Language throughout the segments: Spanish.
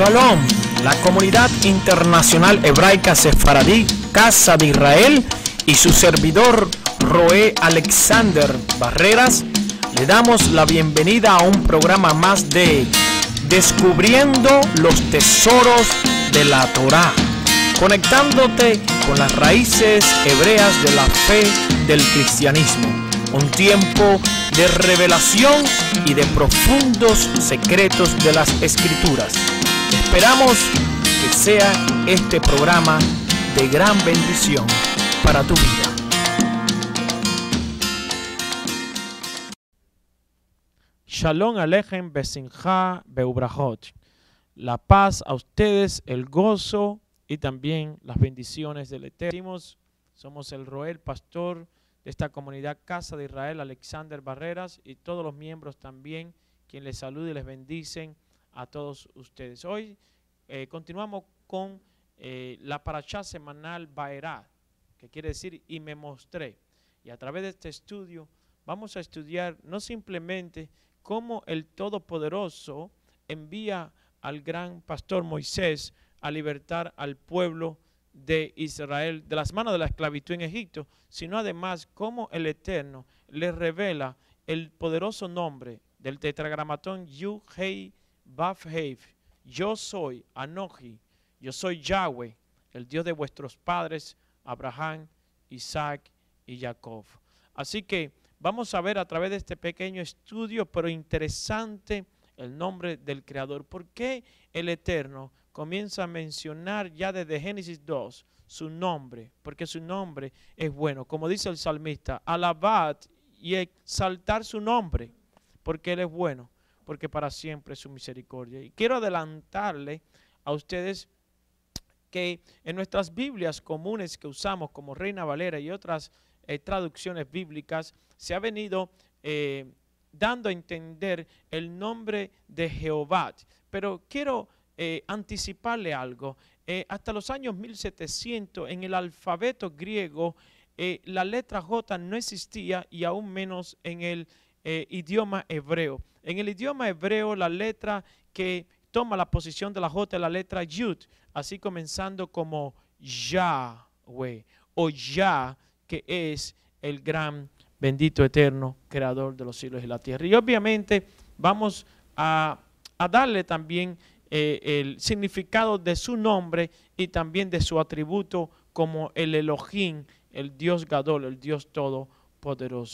Shalom, la comunidad internacional hebraica sefaradí, Casa de Israel, y su servidor Roé Alexander Barreras, le damos la bienvenida a un programa más de Descubriendo los tesoros de la Torá, conectándote con las raíces hebreas de la fe del cristianismo. Un tiempo de revelación y de profundos secretos de las Escrituras. Esperamos que sea este programa de gran bendición para tu vida. Shalom Alejem Besimcha Beubrajot. La paz a ustedes, el gozo y también las bendiciones del Eterno. Somos el Roel, pastor de esta comunidad Casa de Israel, Alexander Barreras, y todos los miembros también, quien les saluda y les bendicen a todos ustedes. Hoy continuamos con la parashá semanal Vaerá, que quiere decir y me mostré. Y a través de este estudio vamos a estudiar no simplemente cómo el Todopoderoso envía al gran pastor Moisés a libertar al pueblo de Israel de las manos de la esclavitud en Egipto, sino además cómo el Eterno le revela el poderoso nombre del tetragramatón Yud Hei Vav Hei. Yo soy Anoji, yo soy Yahweh, el Dios de vuestros padres Abraham, Isaac y Jacob. Así que vamos a ver a través de este pequeño estudio, pero interesante, el nombre del Creador. ¿Por qué el Eterno comienza a mencionar ya desde Génesis 2 su nombre? Porque su nombre es bueno. Como dice el salmista, alabad y exaltar su nombre, porque Él es bueno, porque para siempre es su misericordia. Y quiero adelantarle a ustedes que en nuestras Biblias comunes que usamos como Reina Valera y otras traducciones bíblicas, se ha venido dando a entender el nombre de Jehová. Pero quiero anticiparle algo. Hasta los años 1700 en el alfabeto griego la letra J no existía, y aún menos en el idioma hebreo. En el idioma hebreo la letra que toma la posición de la J es la letra Yud, así comenzando como Yahweh o Yah, que es el gran bendito eterno creador de los cielos y la tierra. Y obviamente vamos a darle también el significado de su nombre y también de su atributo como el Elohim, el Dios Gadol, el Dios Todopoderoso.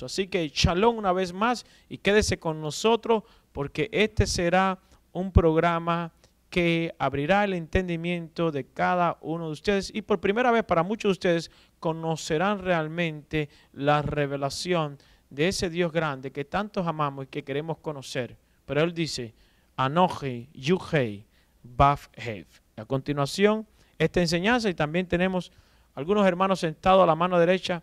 Así que shalom una vez más y quédese con nosotros, porque este será un programa que abrirá el entendimiento de cada uno de ustedes, y por primera vez para muchos de ustedes conocerán realmente la revelación de ese Dios grande que tantos amamos y que queremos conocer. Pero Él dice, Anoji, Yuhei, Baf Hev. A continuación, esta enseñanza, y también tenemos algunos hermanos sentados a la mano derecha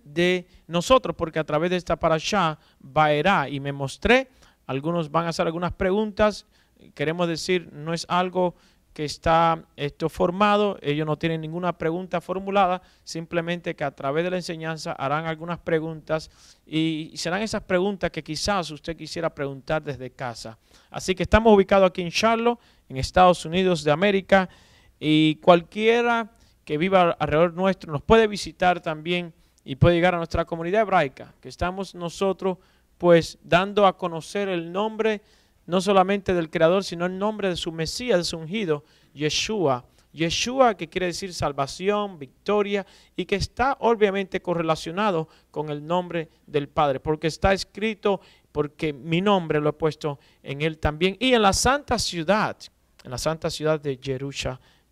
de nosotros, porque a través de esta parashá, Vaerá, y me mostré, algunos van a hacer algunas preguntas. Queremos decir, no es algo que está formado, ellos no tienen ninguna pregunta formulada, simplemente que a través de la enseñanza harán algunas preguntas, y serán esas preguntas que quizás usted quisiera preguntar desde casa. Así que estamos ubicados aquí en Charlotte, en Estados Unidos de América, y cualquiera que viva alrededor nuestro nos puede visitar también y puede llegar a nuestra comunidad hebraica, que estamos nosotros pues dando a conocer el nombre no solamente del Creador, sino el nombre de su Mesías, de su ungido, Yeshua. Yeshua, que quiere decir salvación, victoria, y que está obviamente correlacionado con el nombre del Padre, porque está escrito, porque mi nombre lo he puesto en él también, y en la santa ciudad de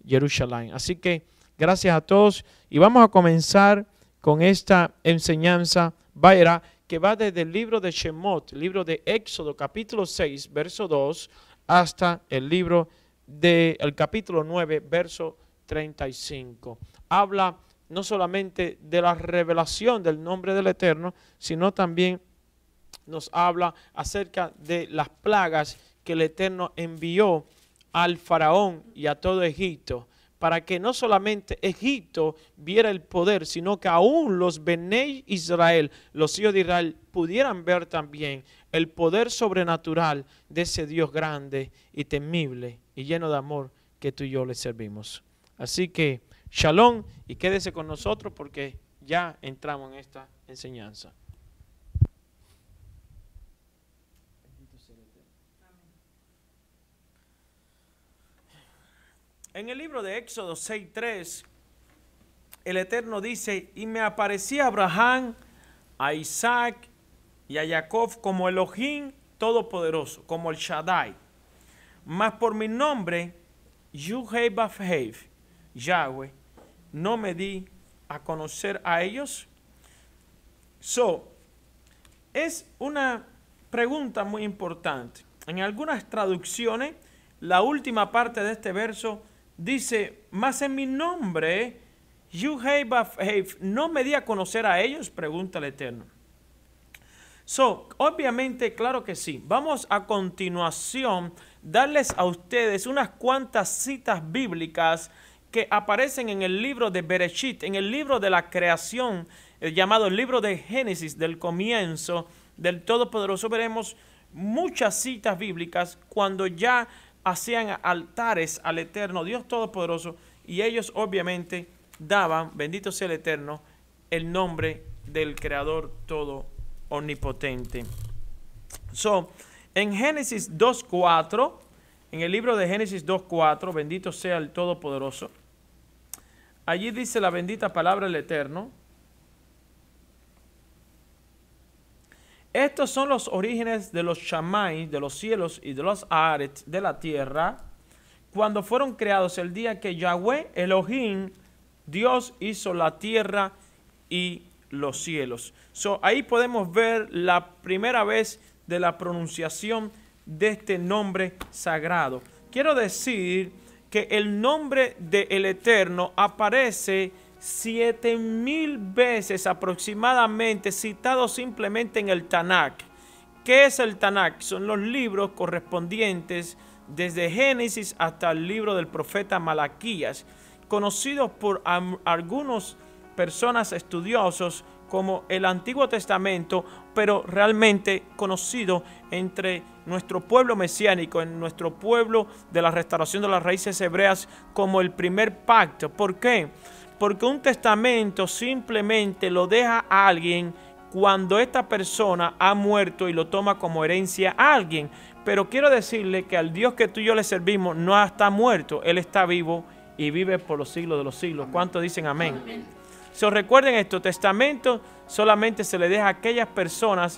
Jerusalén. Así que gracias a todos, y vamos a comenzar con esta enseñanza Vaerá, que va desde el libro de Shemot, el libro de Éxodo, capítulo 6, verso 2, hasta el libro del capítulo 9, verso 35. Habla no solamente de la revelación del nombre del Eterno, sino también nos habla acerca de las plagas que el Eterno envió al faraón y a todo Egipto, para que no solamente Egipto viera el poder, sino que aún los Benei Israel, los hijos de Israel, pudieran ver también el poder sobrenatural de ese Dios grande y temible y lleno de amor que tú y yo le servimos. Así que shalom y quédese con nosotros porque ya entramos en esta enseñanza. En el libro de Éxodo 6:3, el Eterno dice, y me aparecía a Abraham, a Isaac y a Jacob como Elohim Todopoderoso, como el Shaddai. Mas por mi nombre, Yuhei-Bafhev, Yahweh, no me di a conocer a ellos. Es una pregunta muy importante. En algunas traducciones, la última parte de este verso dice, mas en mi nombre, Yuhei-Bafhev, ¿no me di a conocer a ellos? Pregunta el Eterno. Obviamente, claro que sí. Vamos a continuación darles a ustedes unas cuantas citas bíblicas que aparecen en el libro de Bereshit, en el libro de la creación, llamado el libro de Génesis, del comienzo del Todopoderoso. Veremos muchas citas bíblicas cuando ya hacían altares al Eterno, Dios Todopoderoso, y ellos obviamente daban, bendito sea el Eterno, el nombre del Creador todo omnipotente. En Génesis 2:4, en el libro de Génesis 2:4, bendito sea el Todopoderoso, allí dice la bendita palabra del Eterno, estos son los orígenes de los Shamay, de los cielos y de los Haaretz, de la tierra, cuando fueron creados el día que Yahweh Elohim, Dios, hizo la tierra y los cielos. Ahí podemos ver la primera vez de la pronunciación de este nombre sagrado. Quiero decir que el nombre del Eterno aparece 7,000 veces aproximadamente, citado simplemente en el Tanakh. ¿Qué es el Tanakh? Son los libros correspondientes desde Génesis hasta el libro del profeta Malaquías, conocidos por algunas personas estudiosos como el Antiguo Testamento, pero realmente conocido entre nuestro pueblo mesiánico, en nuestro pueblo de la restauración de las raíces hebreas, como el primer pacto. ¿Por qué? Porque un testamento simplemente lo deja a alguien cuando esta persona ha muerto y lo toma como herencia a alguien. Pero quiero decirle que al Dios que tú y yo le servimos no está muerto, Él está vivo y vive por los siglos de los siglos. ¿Cuántos dicen amén? Recuerden esto, testamento solamente se le deja a aquella persona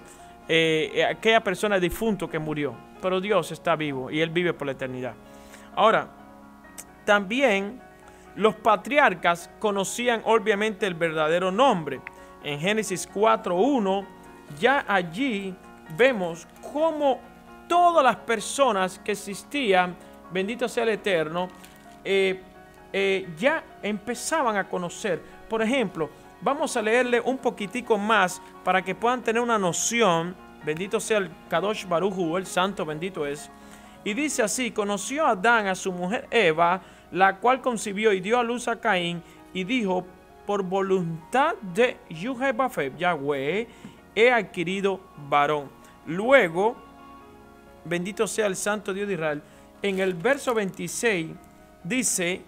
difunto que murió, pero Dios está vivo y Él vive por la eternidad. Ahora, también los patriarcas conocían obviamente el verdadero nombre. En Génesis 4:1, ya allí vemos cómo todas las personas que existían, bendito sea el Eterno, ya empezaban a conocer. Por ejemplo, vamos a leerle un poquitico más para que puedan tener una noción. Bendito sea el Kadosh Baruj Hu, el santo bendito es. Y dice así, conoció Adán a su mujer Eva, la cual concibió y dio a luz a Caín, y dijo, por voluntad de Yuhei-Bafhev, Yahweh, he adquirido varón. Luego, bendito sea el santo Dios de Israel, en el verso 26 dice,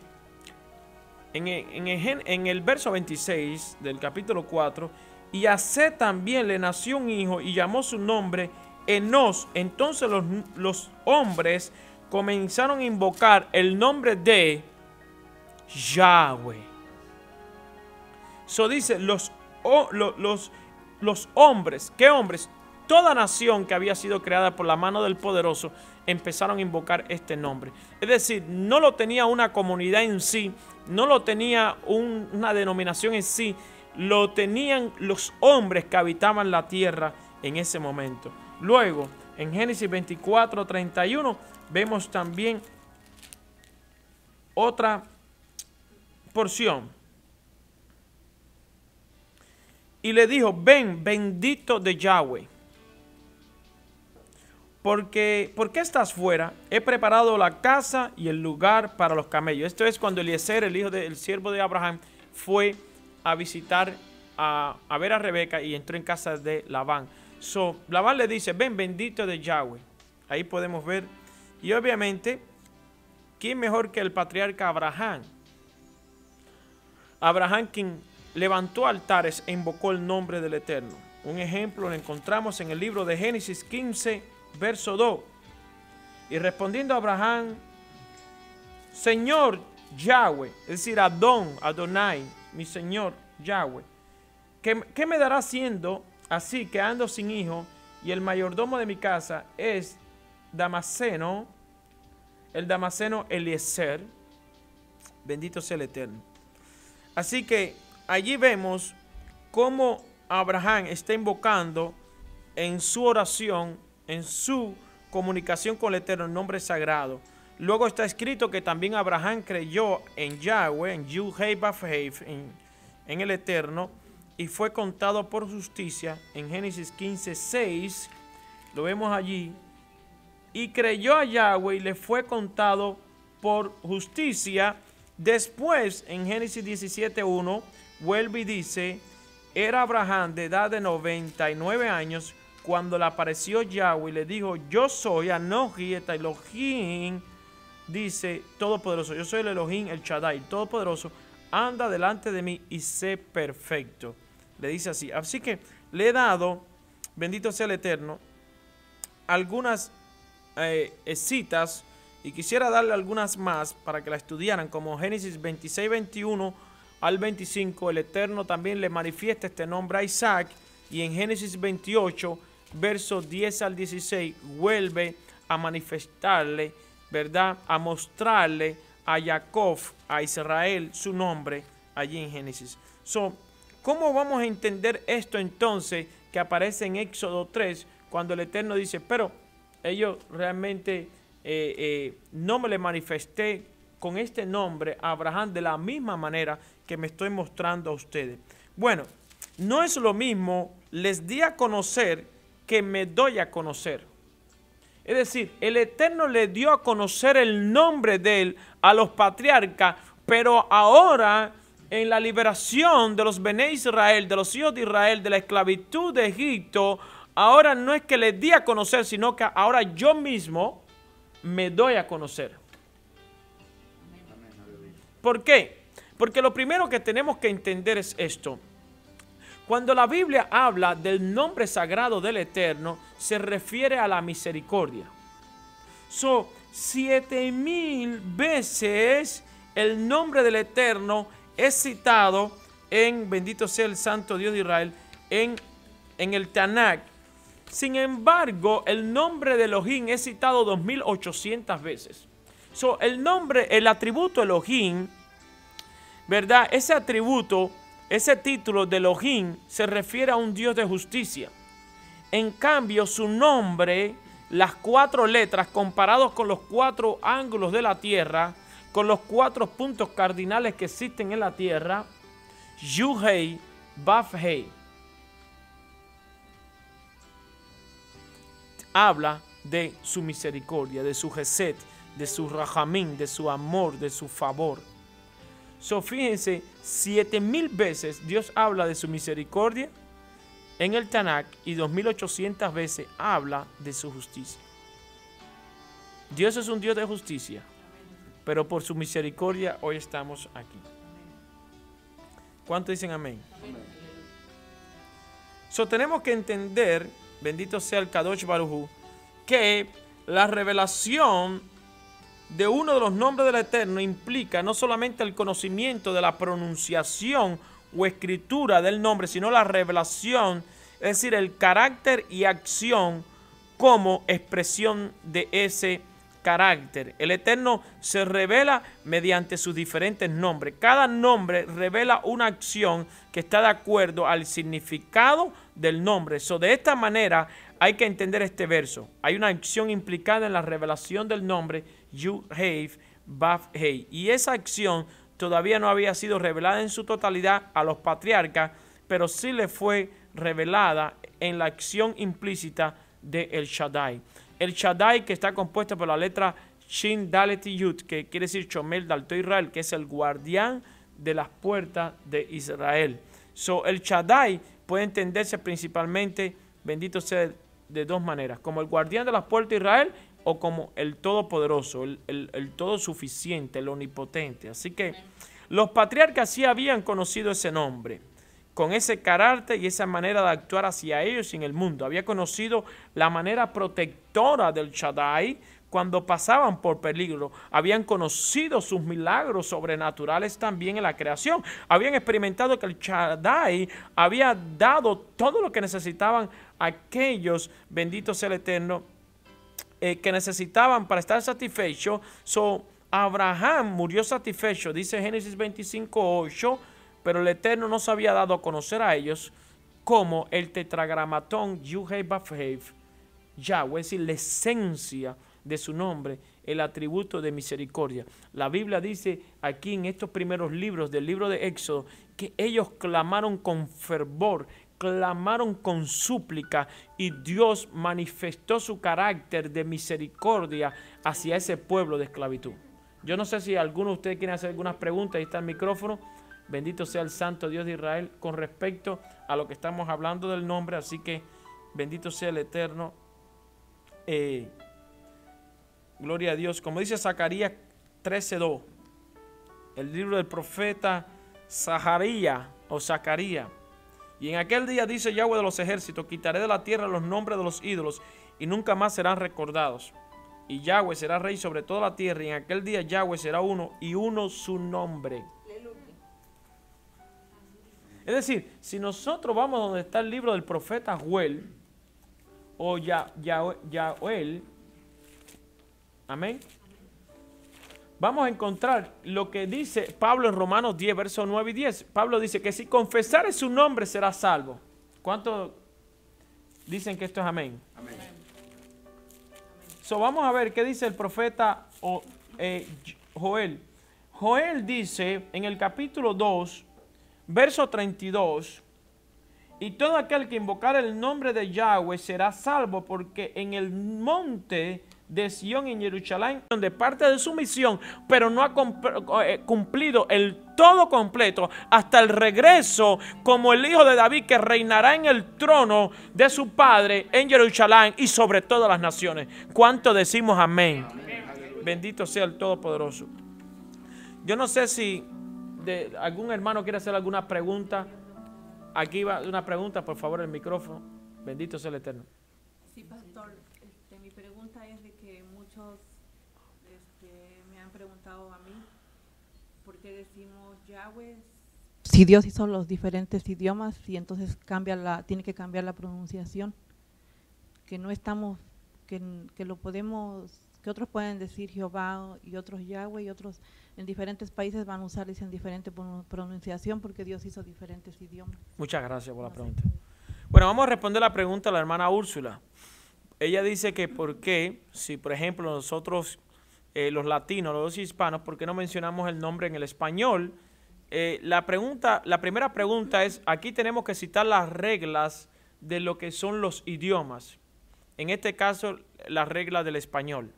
en el verso 26 del capítulo 4, y a Set también le nació un hijo y llamó su nombre Enos. Entonces los hombres comenzaron a invocar el nombre de Yahweh. Dice los hombres, ¿qué hombres? Toda nación que había sido creada por la mano del Poderoso empezaron a invocar este nombre. Es decir, no lo tenía una comunidad en sí, no lo tenía una denominación en sí, lo tenían los hombres que habitaban la tierra en ese momento. Luego, en Génesis 24:31, vemos también otra porción. Y le dijo, ven, bendito de Yahweh. ¿Por qué estás fuera? He preparado la casa y el lugar para los camellos. Esto es cuando Eliezer, el hijo del siervo de Abraham, fue a visitar, a ver a Rebeca y entró en casa de Labán. Labán le dice, ven, bendito de Yahweh. Ahí podemos ver. Y obviamente ¿quién mejor que el patriarca Abraham? Abraham, quien levantó altares e invocó el nombre del Eterno. Un ejemplo lo encontramos en el libro de Génesis 15, verso 2. Y respondiendo a Abraham, Señor Yahweh, es decir, Adonai, mi Señor Yahweh, ¿qué me dará siendo así que ando sin hijo y el mayordomo de mi casa es Damaseno, el Damaseno Eliezer? Bendito sea el Eterno. Así que allí vemos cómo Abraham está invocando en su oración, en su comunicación con el Eterno, el nombre sagrado. Luego está escrito que también Abraham creyó en Yahweh, en Yud-Heh-Vav-Heh, en el Eterno, y fue contado por justicia. En Génesis 15, 6, lo vemos allí. Y creyó a Yahweh y le fue contado por justicia. Después, en Génesis 17, 1, vuelve y dice, era Abraham de edad de 99 años cuando le apareció Yahweh y le dijo, yo soy Anoji et Elohim, dice Todopoderoso, yo soy el Elohim, el Shaddai, Todopoderoso, anda delante de mí y sé perfecto. Le dice así. Así que le he dado, bendito sea el Eterno, algunas citas, y quisiera darle algunas más para que la estudiaran, como Génesis 26, 21 al 25, el Eterno también le manifiesta este nombre a Isaac, y en Génesis 28, versos 10 al 16, vuelve a manifestarle, ¿verdad? A mostrarle a Jacob, a Israel, su nombre, allí en Génesis. ¿Cómo vamos a entender esto entonces que aparece en Éxodo 3, cuando el Eterno dice, pero ellos realmente no me le manifesté con este nombre a Abraham de la misma manera que me estoy mostrando a ustedes? Bueno, no es lo mismo les di a conocer que me doy a conocer. Es decir, el Eterno le dio a conocer el nombre de él a los patriarcas, pero ahora en la liberación de los Bené Israel, de los hijos de Israel, de la esclavitud de Egipto, ahora no es que les di a conocer, sino que ahora yo mismo me doy a conocer. ¿Por qué? Porque lo primero que tenemos que entender es esto. Cuando la Biblia habla del nombre sagrado del Eterno, se refiere a la misericordia. 7,000 veces el nombre del Eterno es citado en, bendito sea el Santo Dios de Israel, en el Tanakh. Sin embargo, el nombre de Elohim es citado 2,800 veces. El atributo Elohim, ¿verdad? Ese atributo, ese título de Elohim se refiere a un Dios de justicia. En cambio, su nombre, las 4 letras, comparados con los 4 ángulos de la tierra, con los 4 puntos cardinales que existen en la tierra, Yud-Heh-Vav-Heh, habla de su misericordia, de su Gesed, de su Rahamim, de su amor, de su favor. Fíjense, 7,000 veces Dios habla de su misericordia en el Tanakh y 2,800 veces habla de su justicia. Dios es un Dios de justicia, pero por su misericordia hoy estamos aquí. ¿Cuántos dicen amén? Tenemos que entender, bendito sea el Kadosh Baruj Hu, que la revelación de uno de los nombres del Eterno implica no solamente el conocimiento de la pronunciación o escritura del nombre, sino la revelación, es decir, el carácter y acción como expresión de ese carácter. El Eterno se revela mediante sus diferentes nombres. Cada nombre revela una acción que está de acuerdo al significado del nombre. De esta manera hay que entender este verso. Hay una acción implicada en la revelación del nombre Yud-Heh-Vav-Heh. Y esa acción todavía no había sido revelada en su totalidad a los patriarcas, pero sí le fue revelada en la acción implícita de El Shaddai. El Shaddai, que está compuesto por la letra Shin, Dalet y Yud, que quiere decir Chomel, Dalto Israel, que es el guardián de las puertas de Israel. El Shaddai puede entenderse principalmente, bendito sea, de 2 maneras, como el guardián de las puertas de Israel o como el Todopoderoso, el Todo Suficiente, el Omnipotente. Así que los patriarcas sí habían conocido ese nombre, con ese carácter y esa manera de actuar hacia ellos y en el mundo. Había conocido la manera protectora del Shaddai cuando pasaban por peligro. Habían conocido sus milagros sobrenaturales también en la creación. Habían experimentado que el Shaddai había dado todo lo que necesitaban aquellos, bendito sea el Eterno, que necesitaban para estar satisfechos. Abraham murió satisfecho, dice Génesis 25:8, pero el Eterno no se había dado a conocer a ellos como el tetragramatón Yud-Heh-Vav-Heh, Yahweh, es decir, la esencia de su nombre, el atributo de misericordia. La Biblia dice aquí en estos primeros libros del libro de Éxodo que ellos clamaron con fervor, clamaron con súplica y Dios manifestó su carácter de misericordia hacia ese pueblo de esclavitud. Yo no sé si alguno de ustedes quiere hacer algunas preguntas. Ahí está el micrófono. Bendito sea el Santo Dios de Israel con respecto a lo que estamos hablando del nombre. Así que bendito sea el Eterno. Gloria a Dios. Como dice Zacarías 13:2, el libro del profeta Zacarías o Zacarías. Y en aquel día dice Yahweh de los ejércitos, quitaré de la tierra los nombres de los ídolos y nunca más serán recordados. Y Yahweh será rey sobre toda la tierra, y en aquel día Yahweh será uno y uno su nombre. Es decir, si nosotros vamos donde está el libro del profeta Joel, o Yahuel, amén, vamos a encontrar lo que dice Pablo en Romanos 10, versos 9 y 10. Pablo dice que si confesares su nombre será salvo. ¿Cuántos dicen que esto es amén? Amén. Vamos a ver qué dice el profeta Joel. Joel dice en el capítulo 2, verso 32, y todo aquel que invocar el nombre de Yahweh será salvo, porque en el monte de Sión en Jerusalén, donde parte de su misión, pero no ha cumplido el todo completo hasta el regreso como el hijo de David, que reinará en el trono de su padre en Jerusalén y sobre todas las naciones. ¿Cuánto decimos amén? Amén. Bendito sea el Todopoderoso. Yo no sé si algún hermano quiere hacer alguna pregunta. Aquí va una pregunta, por favor, el micrófono. Bendito sea el Eterno. Sí, pastor, mi pregunta es de que muchos me han preguntado a mí por qué decimos Yahweh. Si Dios hizo los diferentes idiomas y entonces tiene que cambiar la pronunciación, que no estamos, que lo podemos, que otros pueden decir Jehová y otros Yahweh, y otros en diferentes países van a usar en diferente pronunciación porque Dios hizo diferentes idiomas. Muchas gracias por la pregunta. Bueno, vamos a responder la pregunta a la hermana Úrsula. Ella dice que por qué, si por ejemplo nosotros, los latinos, los hispanos, ¿por qué no mencionamos el nombre en el español? La primera pregunta es, aquí tenemos que citar las reglas de lo que son los idiomas. En este caso, las reglas del español.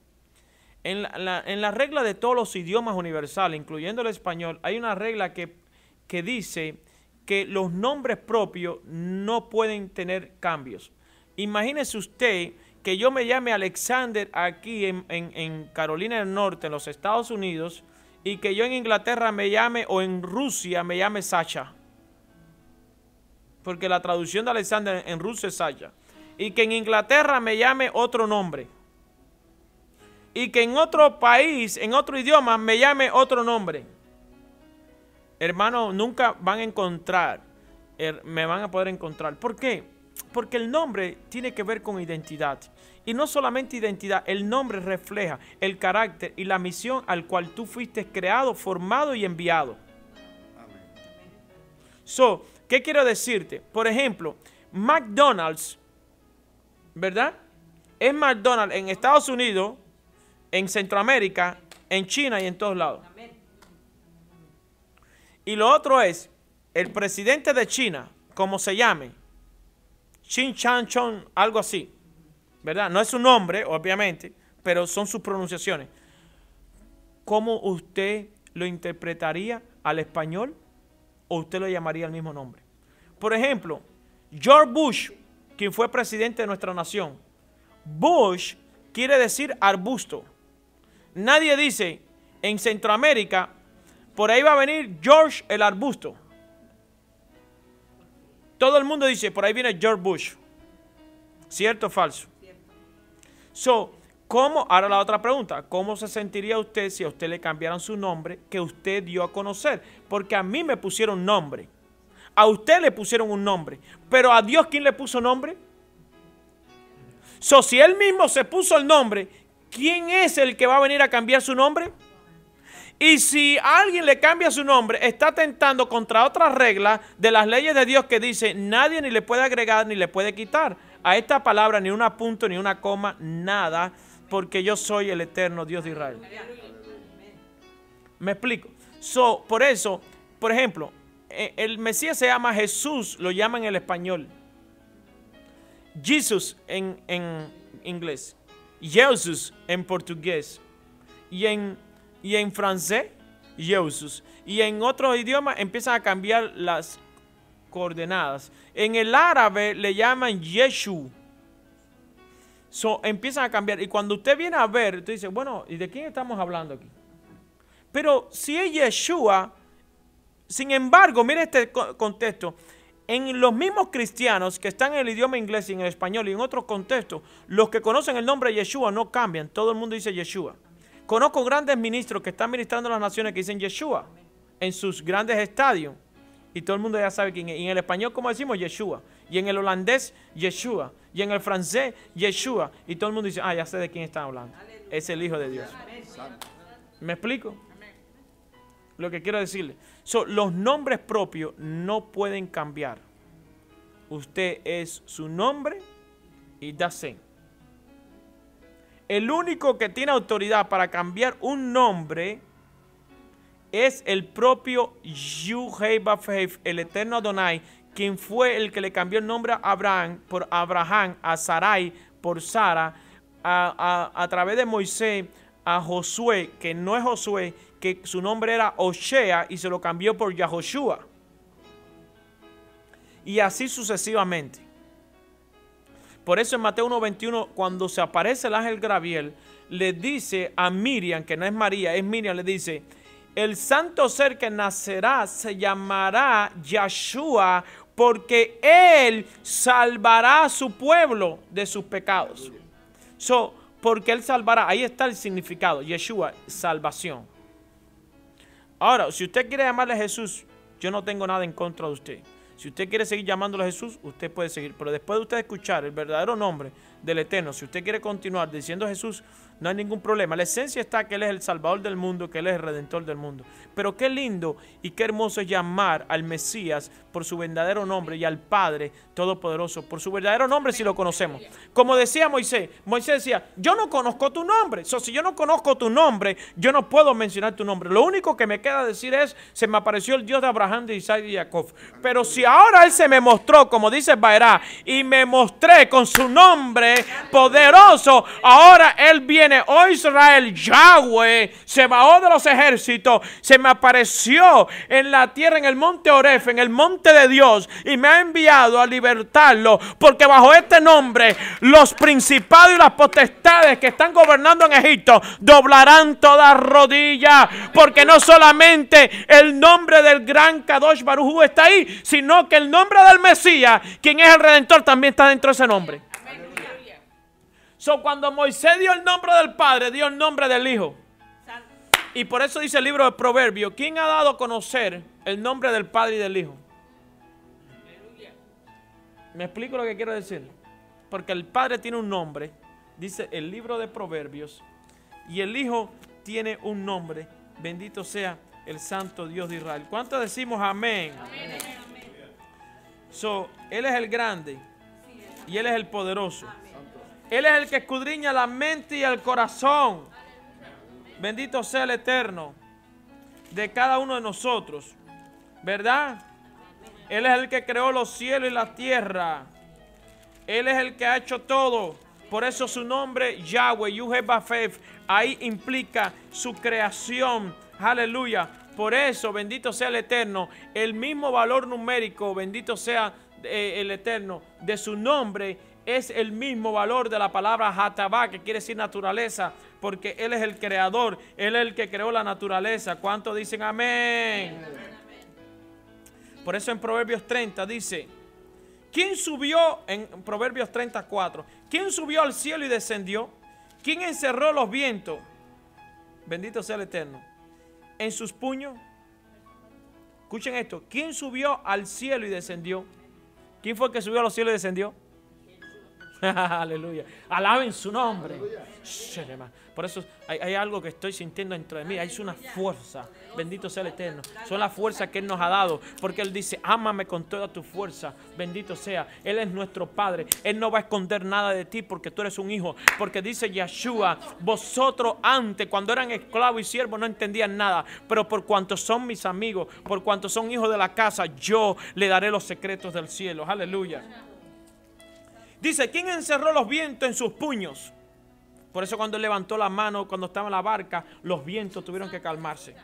En la regla de todos los idiomas universales, incluyendo el español, hay una regla que dice que los nombres propios no pueden tener cambios. Imagínese usted que yo me llame Alexander aquí en Carolina del Norte, en los Estados Unidos, y que yo en Inglaterra me llame, o en Rusia me llame Sasha. Porque la traducción de Alexander en ruso es Sasha. Y que en Inglaterra me llame otro nombre. Y que en otro país, en otro idioma, me llame otro nombre. Hermano, nunca van a encontrar, me van a poder encontrar. ¿Por qué? Porque el nombre tiene que ver con identidad. Y no solamente identidad, el nombre refleja el carácter y la misión al cual tú fuiste creado, formado y enviado. Amén. ¿Qué quiero decirte? Por ejemplo, McDonald's, ¿verdad? Es McDonald's en Estados Unidos, en Centroamérica, en China y en todos lados. Y lo otro es, el presidente de China, como se llame, Xin Chan Chong, algo así, ¿verdad? No es su nombre, obviamente, pero son sus pronunciaciones. ¿Cómo usted lo interpretaría al español o usted lo llamaría el mismo nombre? Por ejemplo, George Bush, quien fue presidente de nuestra nación. Bush quiere decir arbusto. Nadie dice en Centroamérica, por ahí va a venir George el arbusto. Todo el mundo dice, por ahí viene George Bush. ¿Cierto o falso? So, ¿cómo? Ahora la otra pregunta. ¿Cómo se sentiría usted si a usted le cambiaran su nombre que usted dio a conocer? Porque a mí me pusieron nombre. A usted le pusieron un nombre. Pero a Dios, ¿quién le puso nombre? So, si él mismo se puso el nombre, ¿quién es el que va a venir a cambiar su nombre? Y si alguien le cambia su nombre, está atentando contra otras reglas de las leyes de Dios que dice, nadie ni le puede agregar ni le puede quitar a esta palabra ni una punto ni una coma, nada, porque yo soy el eterno Dios de Israel. ¿Me explico? So, por eso, por ejemplo, el Mesías se llama Jesús, lo llaman en el español. Jesus en inglés. Jesús en portugués. Y en francés, Jesús. Y en otros idiomas empiezan a cambiar las coordenadas. En el árabe le llaman Yeshua. So, empiezan a cambiar. Y cuando usted viene a ver, usted dice, bueno, ¿y de quién estamos hablando aquí? Pero si es Yeshua, sin embargo, mire este contexto. En los mismos cristianos que están en el idioma inglés y en el español y en otros contextos, los que conocen el nombre Yeshua no cambian. Todo el mundo dice Yeshua. Conozco grandes ministros que están ministrando a las naciones que dicen Yeshua en sus grandes estadios. Y todo el mundo ya sabe quién es. Y en el español, como decimos, Yeshua. Y en el holandés, Yeshua. Y en el francés, Yeshua. Y todo el mundo dice, ah, ya sé de quién están hablando. Es el Hijo de Dios. ¿Me explico? Lo que quiero decirle. Los nombres propios no pueden cambiar. Usted es su nombre y that's it. El único que tiene autoridad para cambiar un nombre es el propio Yud-Heh-Vav-Heh, el eterno Adonai, quien fue el que le cambió el nombre a Abraham por Abraham, a Sarai por Sara, a través de Moisés, a Josué, que no es Josué, que su nombre era Oshea y se lo cambió por Yahoshua. Y así sucesivamente. Por eso en Mateo 1:21, cuando se aparece el ángel Gabriel, le dice a Miriam, que no es María, es Miriam, le dice, el santo ser que nacerá se llamará Yeshua, porque él salvará a su pueblo de sus pecados. Porque él salvará, ahí está el significado, Yeshua, salvación. Ahora, si usted quiere llamarle a Jesús, yo no tengo nada en contra de usted. Si usted quiere seguir llamándole a Jesús, usted puede seguir. Pero después de usted escuchar el verdadero nombre del Eterno, si usted quiere continuar diciendo Jesús, no hay ningún problema. La esencia está que Él es el Salvador del mundo, que Él es el Redentor del mundo. Pero qué lindo y qué hermoso es llamar al Mesías por su verdadero nombre y al Padre Todopoderoso por su verdadero nombre si lo conocemos. Como decía Moisés, Moisés decía, yo no conozco tu nombre. Si yo no conozco tu nombre, yo no puedo mencionar tu nombre. Lo único que me queda decir es, se me apareció el Dios de Abraham, de Isaac y de Jacob. Pero si ahora Él se me mostró, como dice Baerá, y me mostré con su nombre poderoso, ahora Él viene. Oh Israel, Yahweh, Sebaot de los ejércitos, se me apareció en la tierra, en el monte Oref, en el monte de Dios, y me ha enviado a libertarlo, porque bajo este nombre los principados y las potestades que están gobernando en Egipto doblarán toda rodilla, porque no solamente el nombre del gran Kadosh Baruj Hu está ahí, sino que el nombre del Mesías, quien es el Redentor, también está dentro de ese nombre. Cuando Moisés dio el nombre del Padre, dio el nombre del Hijo. Y por eso dice el libro de Proverbios, ¿quién ha dado a conocer el nombre del Padre y del Hijo? ¿Me explico lo que quiero decir? Porque el Padre tiene un nombre, dice el libro de Proverbios, y el Hijo tiene un nombre. Bendito sea el Santo Dios de Israel. ¿Cuántos decimos amén? Amén. Él es el grande y Él es el poderoso. Él es el que escudriña la mente y el corazón. Bendito sea el Eterno de cada uno de nosotros. ¿Verdad? Él es el que creó los cielos y la tierra. Él es el que ha hecho todo. Por eso su nombre, Yahweh, Yud-Heh-Vav-Heh, ahí implica su creación. Aleluya. Por eso, bendito sea el Eterno. El mismo valor numérico, bendito sea el Eterno, de su nombre es el mismo valor de la palabra Hatabá, que quiere decir naturaleza, porque Él es el creador, Él es el que creó la naturaleza. ¿Cuántos dicen amén? Por eso en Proverbios 30 dice, ¿quién subió, en Proverbios 34, quién subió al cielo y descendió? ¿Quién encerró los vientos? Bendito sea el Eterno. En sus puños. Escuchen esto. ¿Quién subió al cielo y descendió? ¿Quién fue el que subió a los cielos y descendió? Aleluya. Alaben su nombre. Por eso hay algo que estoy sintiendo dentro de mí. Hay una fuerza. Bendito sea el Eterno. Son las fuerzas que Él nos ha dado. Porque Él dice, ámame con toda tu fuerza. Bendito sea. Él es nuestro Padre. Él no va a esconder nada de ti porque tú eres un hijo. Porque dice Yeshua, vosotros antes, cuando eran esclavos y siervos, no entendían nada. Pero por cuanto son mis amigos, por cuanto son hijos de la casa, yo le daré los secretos del cielo. Aleluya. Dice, ¿quién encerró los vientos en sus puños? Por eso cuando él levantó la mano, cuando estaba en la barca, los vientos tuvieron que calmarse.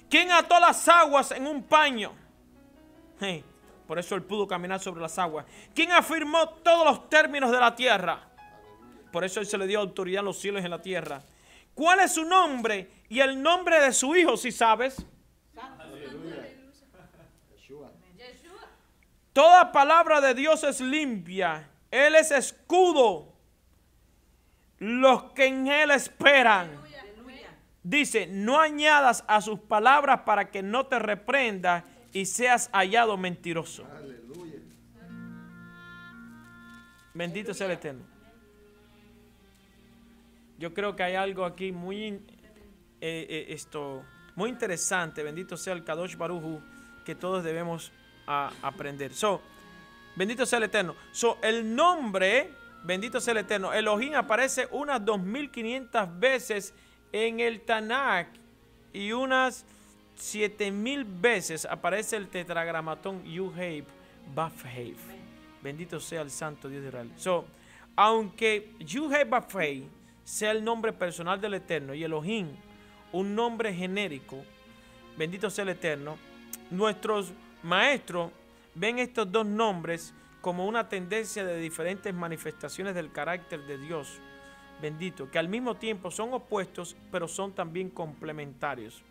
¿Quién ató las aguas en un paño? Por eso él pudo caminar sobre las aguas. ¿Quién afirmó todos los términos de la tierra? Por eso él se le dio autoridad en los cielos y en la tierra. ¿Cuál es su nombre y el nombre de su hijo, si sabes? Toda palabra de Dios es limpia. Él es escudo. Los que en Él esperan. Dice, no añadas a sus palabras para que no te reprenda y seas hallado mentiroso. Bendito sea el Eterno. Yo creo que hay algo aquí muy interesante. Bendito sea el Kadosh Baruj Hu, que todos debemos aprender. Bendito sea el Eterno. El nombre, bendito sea el Eterno, Elohim aparece unas 2500 veces en el Tanakh y unas 7000 veces aparece el tetragramatón Yud-Hei Vav-Hei. Bendito sea el Santo Dios de Israel. Aunque Yud-Hei Vav-Hei sea el nombre personal del Eterno y Elohim un nombre genérico, bendito sea el Eterno, nuestros maestros ven estos dos nombres como una tendencia de diferentes manifestaciones del carácter de Dios, bendito, que al mismo tiempo son opuestos, pero son también complementarios.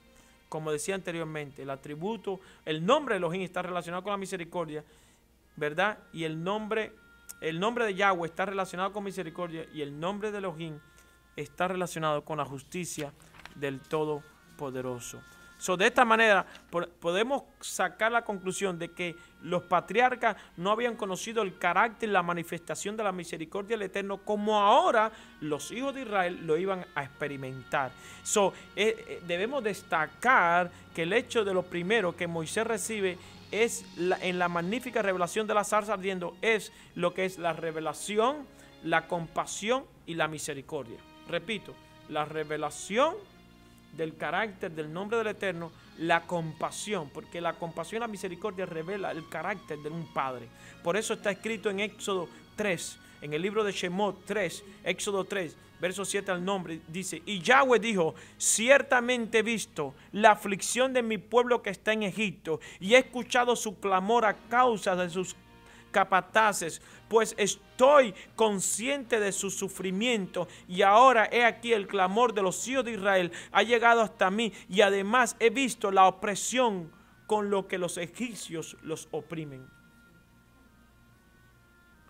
Como decía anteriormente, el atributo, el nombre de Elohim está relacionado con la misericordia, ¿verdad? Y el nombre de Yahweh está relacionado con misericordia y el nombre de Elohim está relacionado con la justicia del Todopoderoso. De esta manera podemos sacar la conclusión de que los patriarcas no habían conocido el carácter y la manifestación de la misericordia del Eterno como ahora los hijos de Israel lo iban a experimentar. Debemos destacar que el hecho de lo primero que Moisés recibe es en la magnífica revelación de la zarza ardiendo, es lo que es la revelación, la compasión y la misericordia. Repito, la revelación del carácter del nombre del Eterno, la compasión, porque la compasión y la misericordia revela el carácter de un padre. Por eso está escrito en Éxodo 3, en el libro de Shemot 3, Éxodo 3, verso 7 al nombre, dice, y Yahweh dijo, ciertamente he visto la aflicción de mi pueblo que está en Egipto, y he escuchado su clamor a causa de sus capataces, pues estoy consciente de su sufrimiento y ahora he aquí el clamor de los hijos de Israel ha llegado hasta mí y además he visto la opresión con lo que los egipcios los oprimen.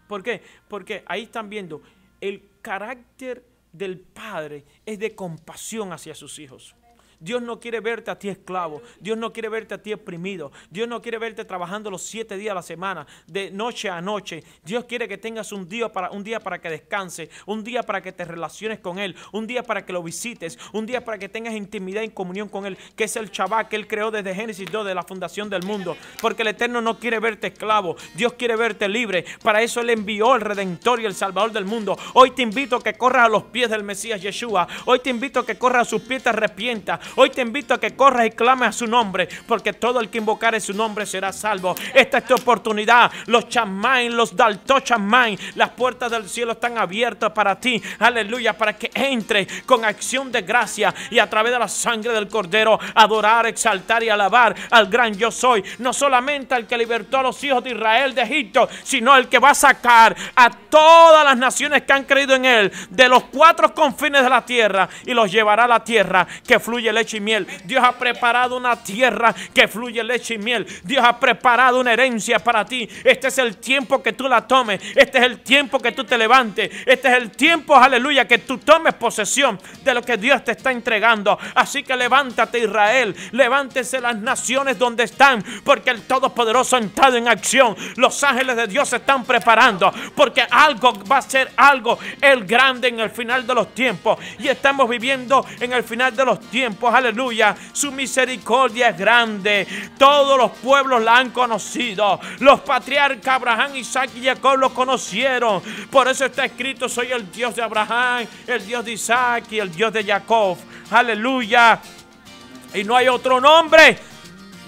¿Por qué? Porque ahí están viendo el carácter del Padre es de compasión hacia sus hijos. Dios no quiere verte a ti esclavo. Dios no quiere verte a ti oprimido. Dios no quiere verte trabajando los 7 días a la semana, de noche a noche. Dios quiere que tengas un día para que descanses, un día para que te relaciones con Él, un día para que lo visites, un día para que tengas intimidad y comunión con Él, que es el Shabbat que Él creó desde Génesis 2, de la fundación del mundo. Porque el Eterno no quiere verte esclavo. Dios quiere verte libre. Para eso Él envió el Redentor y el Salvador del mundo. Hoy te invito a que corras a los pies del Mesías Yeshua. Hoy te invito a que corras a sus pies y te arrepientas. Hoy te invito a que corras y clames a su nombre, porque todo el que invocare su nombre será salvo. Esta es tu oportunidad. Los chamain, los dalto chamain, las puertas del cielo están abiertas para ti. Aleluya, para que entre con acción de gracia y a través de la sangre del Cordero adorar, exaltar y alabar al gran yo soy. No solamente al que libertó a los hijos de Israel de Egipto, sino el que va a sacar a todas las naciones que han creído en él de los cuatro confines de la tierra y los llevará a la tierra que fluye leche y miel. Dios ha preparado una tierra que fluye leche y miel. Dios ha preparado una herencia para ti. Este es el tiempo que tú la tomes. Este es el tiempo que tú te levantes. Este es el tiempo, aleluya, que tú tomes posesión de lo que Dios te está entregando. Así que levántate, Israel. Levántese las naciones donde están, porque el Todopoderoso ha entrado en acción. Los ángeles de Dios se están preparando, porque algo va a ser algo, el grande en el final de los tiempos. Y estamos viviendo en el final de los tiempos, aleluya. Su misericordia es grande. Todos los pueblos la han conocido. Los patriarcas Abraham, Isaac y Jacob lo conocieron. Por eso está escrito: soy el Dios de Abraham, el Dios de Isaac y el Dios de Jacob. Aleluya. Y no hay otro nombre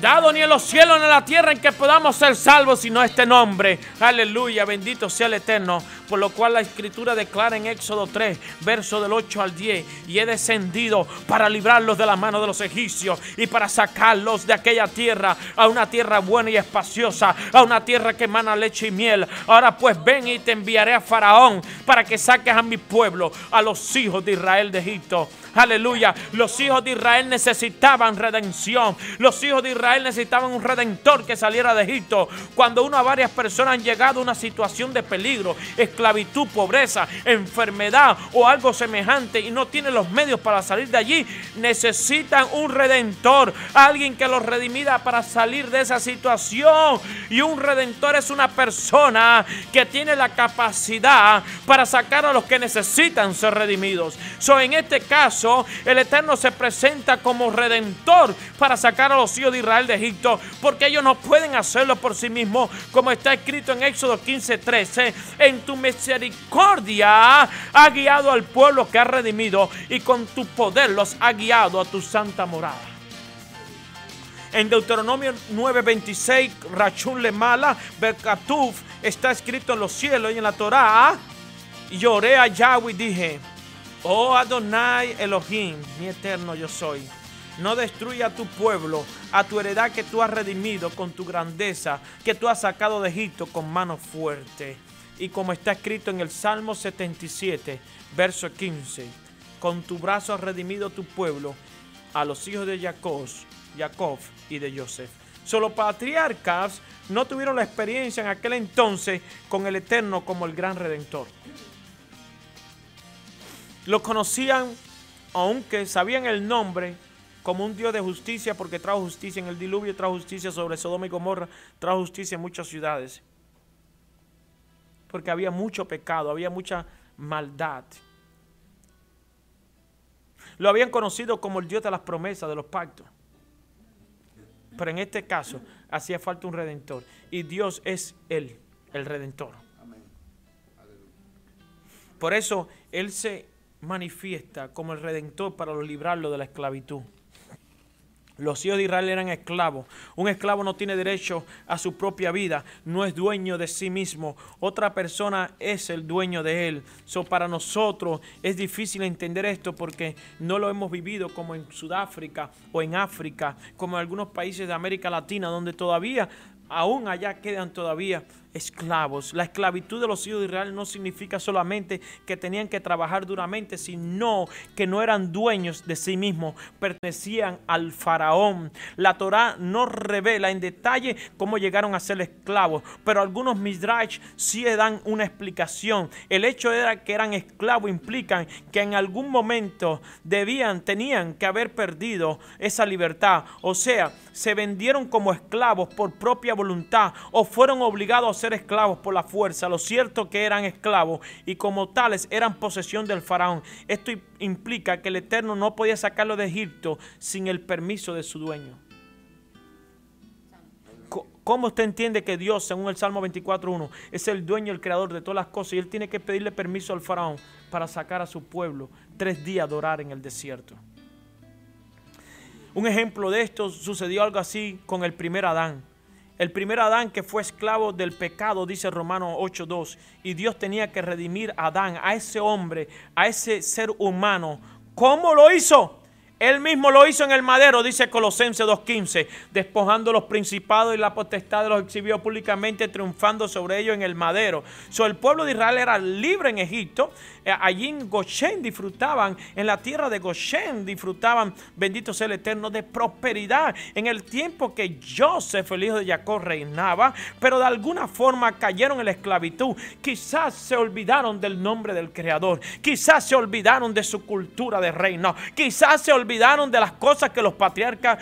dado ni en los cielos ni en la tierra en que podamos ser salvos sino este nombre. Aleluya, bendito sea el Eterno. Por lo cual la Escritura declara en Éxodo 3, verso del 8 al 10: y he descendido para librarlos de la mano de los egipcios y para sacarlos de aquella tierra a una tierra buena y espaciosa, a una tierra que emana leche y miel. Ahora pues ven y te enviaré a Faraón para que saques a mi pueblo, a los hijos de Israel de Egipto. Aleluya. Los hijos de Israel necesitaban redención. Los hijos de Israel necesitaban un redentor que saliera de Egipto. Cuando varias personas han llegado a una situación de peligro, esclavitud, pobreza, enfermedad o algo semejante y no tienen los medios para salir de allí, necesitan un redentor, alguien que los redimida para salir de esa situación. Y un redentor es una persona que tiene la capacidad para sacar a los que necesitan ser redimidos. En este caso, el Eterno se presenta como redentor para sacar a los hijos de Israel de Egipto, porque ellos no pueden hacerlo por sí mismos, como está escrito en Éxodo 15:13: en tu misericordia ha guiado al pueblo que ha redimido, y con tu poder los ha guiado a tu santa morada. En Deuteronomio 9:26, Rachun Lemala Berkatuf, está escrito en los cielos y en la Torá: y lloré a Yahweh y dije: oh Adonai Elohim, mi eterno yo soy, no destruya a tu pueblo, a tu heredad que tú has redimido con tu grandeza, que tú has sacado de Egipto con mano fuerte. Y como está escrito en el Salmo 77, verso 15: con tu brazo has redimido tu pueblo, a los hijos de Jacob y de Joseph. Los patriarcas no tuvieron la experiencia en aquel entonces con el Eterno como el gran Redentor. Lo conocían, aunque sabían el nombre, como un Dios de justicia, porque trajo justicia en el diluvio, trajo justicia sobre Sodoma y Gomorra, trajo justicia en muchas ciudades. Porque había mucho pecado, había mucha maldad. Lo habían conocido como el Dios de las promesas, de los pactos. Pero en este caso hacía falta un redentor. Y Dios es Él, el redentor. Por eso Él se manifiesta como el redentor para librarlo de la esclavitud. Los hijos de Israel eran esclavos. Un esclavo no tiene derecho a su propia vida, no es dueño de sí mismo. Otra persona es el dueño de él. Para nosotros es difícil entender esto porque no lo hemos vivido como en Sudáfrica o en África, como en algunos países de América Latina, donde todavía, aún allá quedan todavía esclavos. La esclavitud de los hijos de Israel no significa solamente que tenían que trabajar duramente, sino que no eran dueños de sí mismos, pertenecían al faraón. La Torá no revela en detalle cómo llegaron a ser esclavos, pero algunos midrash sí dan una explicación. El hecho era que eran esclavos implican que en algún momento tenían que haber perdido esa libertad, o sea, se vendieron como esclavos por propia voluntad o fueron obligados a ser esclavos por la fuerza. Lo cierto que eran esclavos y como tales eran posesión del faraón. Esto implica que el Eterno no podía sacarlo de Egipto sin el permiso de su dueño. ¿Cómo usted entiende que Dios, según el Salmo 24:1, es el dueño, el creador de todas las cosas y Él tiene que pedirle permiso al faraón para sacar a su pueblo 3 días de orar en el desierto? Un ejemplo de esto sucedió algo así con el primer Adán. El primer Adán que fue esclavo del pecado, dice Romanos 8:2. Y Dios tenía que redimir a Adán, a ese hombre, a ese ser humano. ¿Cómo lo hizo? Él mismo lo hizo en el madero, dice Colosenses 2:15, despojando los principados y la potestad, los exhibió públicamente, triunfando sobre ellos en el madero. El pueblo de Israel era libre en Egipto. Allí en Goshen disfrutaban, en la tierra de Goshen disfrutaban, bendito sea el Eterno, de prosperidad. En el tiempo que Joseph, el hijo de Jacob, reinaba, pero de alguna forma cayeron en la esclavitud. Quizás se olvidaron del nombre del Creador. Quizás se olvidaron de su cultura de reino. Quizás se olvidaron de las cosas que los patriarcas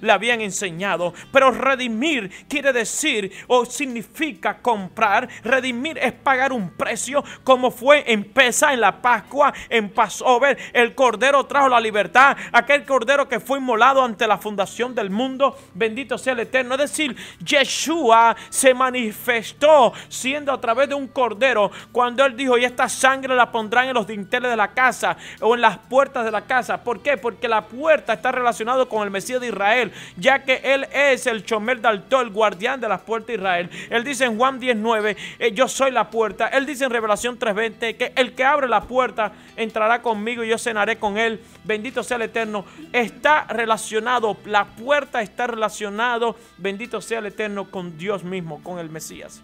le habían enseñado. Pero redimir quiere decir o significa comprar. Redimir es pagar un precio, como fue en Pesaj, en la Pascua, en Passover. El Cordero trajo la libertad. Aquel Cordero que fue inmolado ante la fundación del mundo. Bendito sea el Eterno. Es decir, Yeshua se manifestó siendo a través de un Cordero. Cuando Él dijo, y esta sangre la pondrán en los dinteles de la casa o en las puertas de la casa. ¿Por qué? Porque la puerta está relacionada con el Mesías de Israel, ya que Él es el Shomer Dalto, el guardián de las puertas de Israel. Él dice en Juan 10:9, yo soy la puerta. Él dice en Revelación 3:20 que el que abre la puerta entrará conmigo y yo cenaré con él. Bendito sea el Eterno. Está relacionado, la puerta está relacionado, bendito sea el Eterno, con Dios mismo, con el Mesías.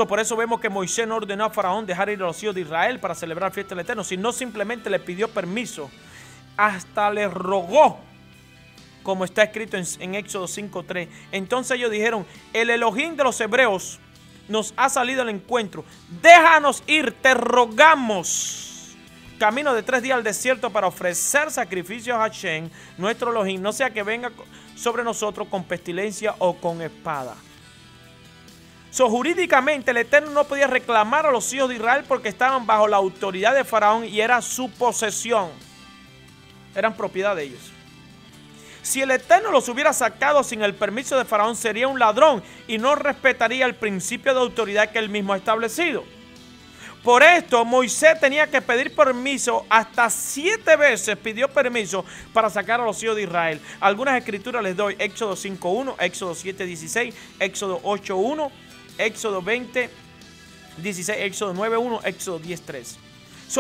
Por eso vemos que Moisés no ordenó a Faraón dejar ir a los hijos de Israel para celebrar fiesta del Eterno, sino simplemente le pidió permiso, hasta le rogó, como está escrito en Éxodo 5:3. Entonces ellos dijeron, el Elohim de los hebreos nos ha salido al encuentro, déjanos ir, te rogamos. Camino de 3 días al desierto para ofrecer sacrificios a Hashem, nuestro Elohim, no sea que venga sobre nosotros con pestilencia o con espada. Jurídicamente el Eterno no podía reclamar a los hijos de Israel porque estaban bajo la autoridad de Faraón y era su posesión. Eran propiedad de ellos. Si el Eterno los hubiera sacado sin el permiso de Faraón, sería un ladrón y no respetaría el principio de autoridad que él mismo ha establecido. Por esto Moisés tenía que pedir permiso, hasta 7 veces pidió permiso para sacar a los hijos de Israel. Algunas escrituras les doy: Éxodo 5:1, Éxodo 7:16, Éxodo 8:1, Éxodo 20:16, Éxodo 9:1, Éxodo 10:3.